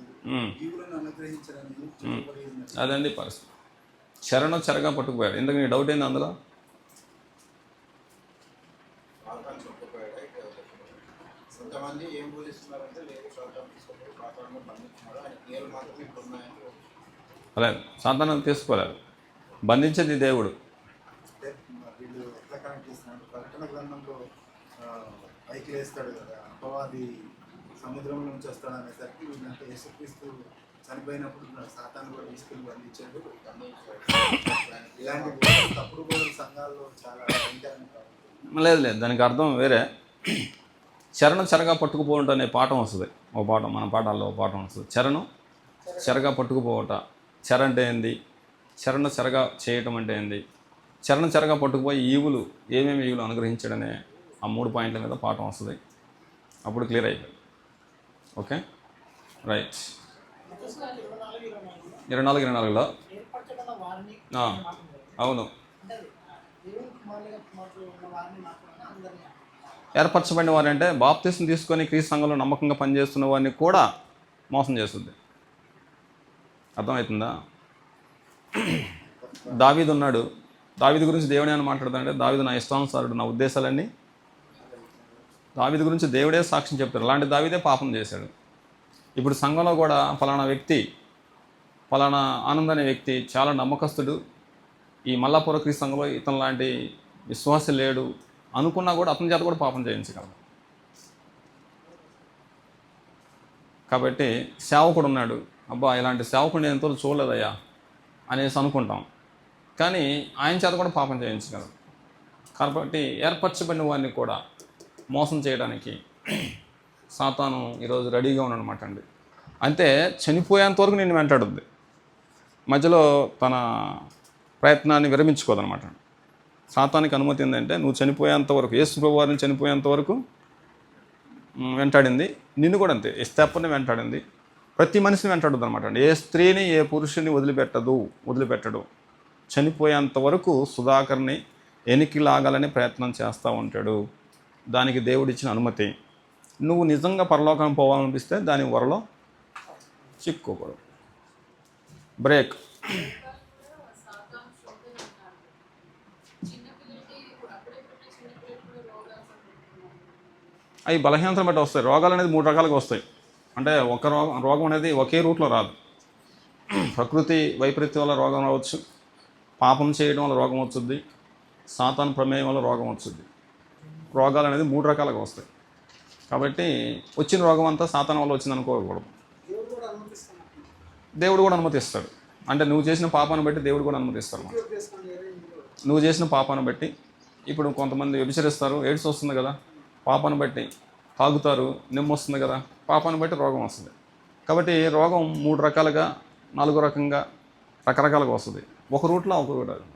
[SPEAKER 3] జీవులను అనుగ్రహించడానికి చెప్పబడి ఉన్నది.
[SPEAKER 1] అదండి పరిస్థితి. చెరగా పట్టుకుపోయాడు. ఎందుకంటే డౌట్ ఏంది అందులో?
[SPEAKER 3] కొంతమంది ఏం బోధిస్తున్నారంటే లేదు స్వార్థం తీసుకోలేదు, పాతాళంలో బంధించున్నారు, ఆయన క్రియలు మాత్రమే ఇప్పుడు ఉన్నాయని.
[SPEAKER 1] అలాగే సాతానాన్ని తీసుకోలేదు, బంధించేది దేవుడు.
[SPEAKER 3] వీళ్ళు ఎట్లా కనెక్ట్ చేస్తున్నాడు? ప్రకటన గ్రంథంలో పైకి లేస్తాడు కదా, అపవాది సముద్రం నుంచి వస్తాడు అనేసరికి వీళ్ళంటే యేసుక్రీస్తు చనిపోయినప్పుడు సాతాను కూడా తీసుకెళ్ళి బంధించాడు. ఇలాంటి తప్పుడు బోధన సంఘాల్లో చాలా భయంకరంగా.
[SPEAKER 1] లేదు దానికి అర్థం వేరే. చెరగా పట్టుకుపోవట అనే పాఠం వస్తుంది, మన పాఠాల్లో పాఠం వస్తుంది. చెరగా పట్టుకుపోవట. చెర అంటే ఏంది? చెరగా చేయటం అంటే ఏంది? చెరగా పట్టుకుపోయి ఏమేమి ఈవులు అనుగ్రహించాడనే ఆ 3 పాయింట్ల మీద పాఠం వస్తుంది. అప్పుడు క్లియర్ అయిపోయింది. Okay, right. 24:24లో అవును, ఏర్పరచబడిన వారు అంటే బాప్తిసం తీసుకొని క్రీస్తు సంఘంలో నమ్మకంగా పనిచేస్తున్న వారిని కూడా మోసం చేస్తుంది. అర్థమవుతుందా? దావీదు ఉన్నాడు. దావీదు గురించి దేవుడే అని మాట్లాడుతాడంటే దావీదు నా ఇష్టానుసారుడు, నా ఉద్దేశాలన్నీ. దావీదు గురించి దేవుడే సాక్ష్యం చెప్తారు. అలాంటి దావీదే పాపం చేశాడు. ఇప్పుడు సంఘంలో కూడా ఫలానా ఆనంద్ అనే వ్యక్తి చాలా నమ్మకస్తుడు, ఈ మల్లాపుర క్రీస్తు సంఘంలో ఇతను లాంటి విశ్వాసం లేడు అనుకున్నా కూడా అతని చేత కూడా పాపం చేయించగలరు. కాబట్టి సేవకుడు ఉన్నాడు, అబ్బా ఇలాంటి సేవకుడు నేను ఎంతో చూడలేదయ్యా అనేసి అనుకుంటాం, కానీ ఆయన చేత కూడా పాపం చేయించగలరు. కాబట్టి ఏర్పరచబడిన వారిని కూడా మోసం చేయడానికి సాతాను ఈరోజు రెడీగా ఉన్నాడనమాట అండి. అంటే చనిపోయేంత వరకు నేను వెంటాడుద్ది, మధ్యలో తన ప్రయత్నాన్ని విరమించుకోదనమాట. సాతానికి అనుమతి ఏంటంటే నువ్వు చనిపోయేంత వరకు, యేసు ప్రభువు వారిని చనిపోయేంత వరకు వెంటాడింది, నిన్ను కూడా అంతే. ఏ స్టెప్ని వెంటాడింది, ప్రతి మనిషిని వెంటాడుద్ది అనమాట అండి. ఏ స్త్రీని ఏ పురుషుని వదిలిపెట్టడు. చనిపోయేంత వరకు సుధాకర్ని ఎనికి లాగాలని ప్రయత్నం చేస్తూ ఉంటాడు. దానికి దేవుడిచ్చిన అనుమతి. నువ్వు నిజంగా పరలోకం పోవాలనిపిస్తే దాని వరలో చిక్కుకోకూడదు. బ్రేక్. అవి బలహీనతను బట్టి వస్తాయి. రోగాలు అనేది 3 రకాలుగా వస్తాయి. అంటే ఒక రోగం అనేది ఒకే రూట్లో రాదు. ప్రకృతి వైపరీత్యం వల్ల రోగం రావచ్చు, పాపం చేయడం వల్ల రోగం వచ్చుద్ది, సాతాను ప్రమేయం వల్ల రోగం వచ్చుద్ది. రోగాలు అనేది 3 రకాలుగా వస్తాయి. కాబట్టి వచ్చిన రోగం అంతా సాతాను వల్ల వచ్చింది అనుకోకూడదు. దేవుడు కూడా అనుమతిస్తాడు. అంటే నువ్వు చేసిన పాపాన్ని బట్టి దేవుడు కూడా అనుమతిస్తాడు. నువ్వు చేసిన పాపాన్ని బట్టి ఇప్పుడు కొంతమంది వ్యభిచరిస్తారు, ఎయిడ్స్ వస్తుంది కదా, పాపాన్ని బట్టి తాగుతారు, నిమ్ము వస్తుంది కదా, పాపాన్ని బట్టి రోగం వస్తుంది. కాబట్టి రోగం 3 రకాలుగా 4 రకంగా రకరకాలుగా వస్తుంది. ఒక రూట్లో ఒక రూట్ అది.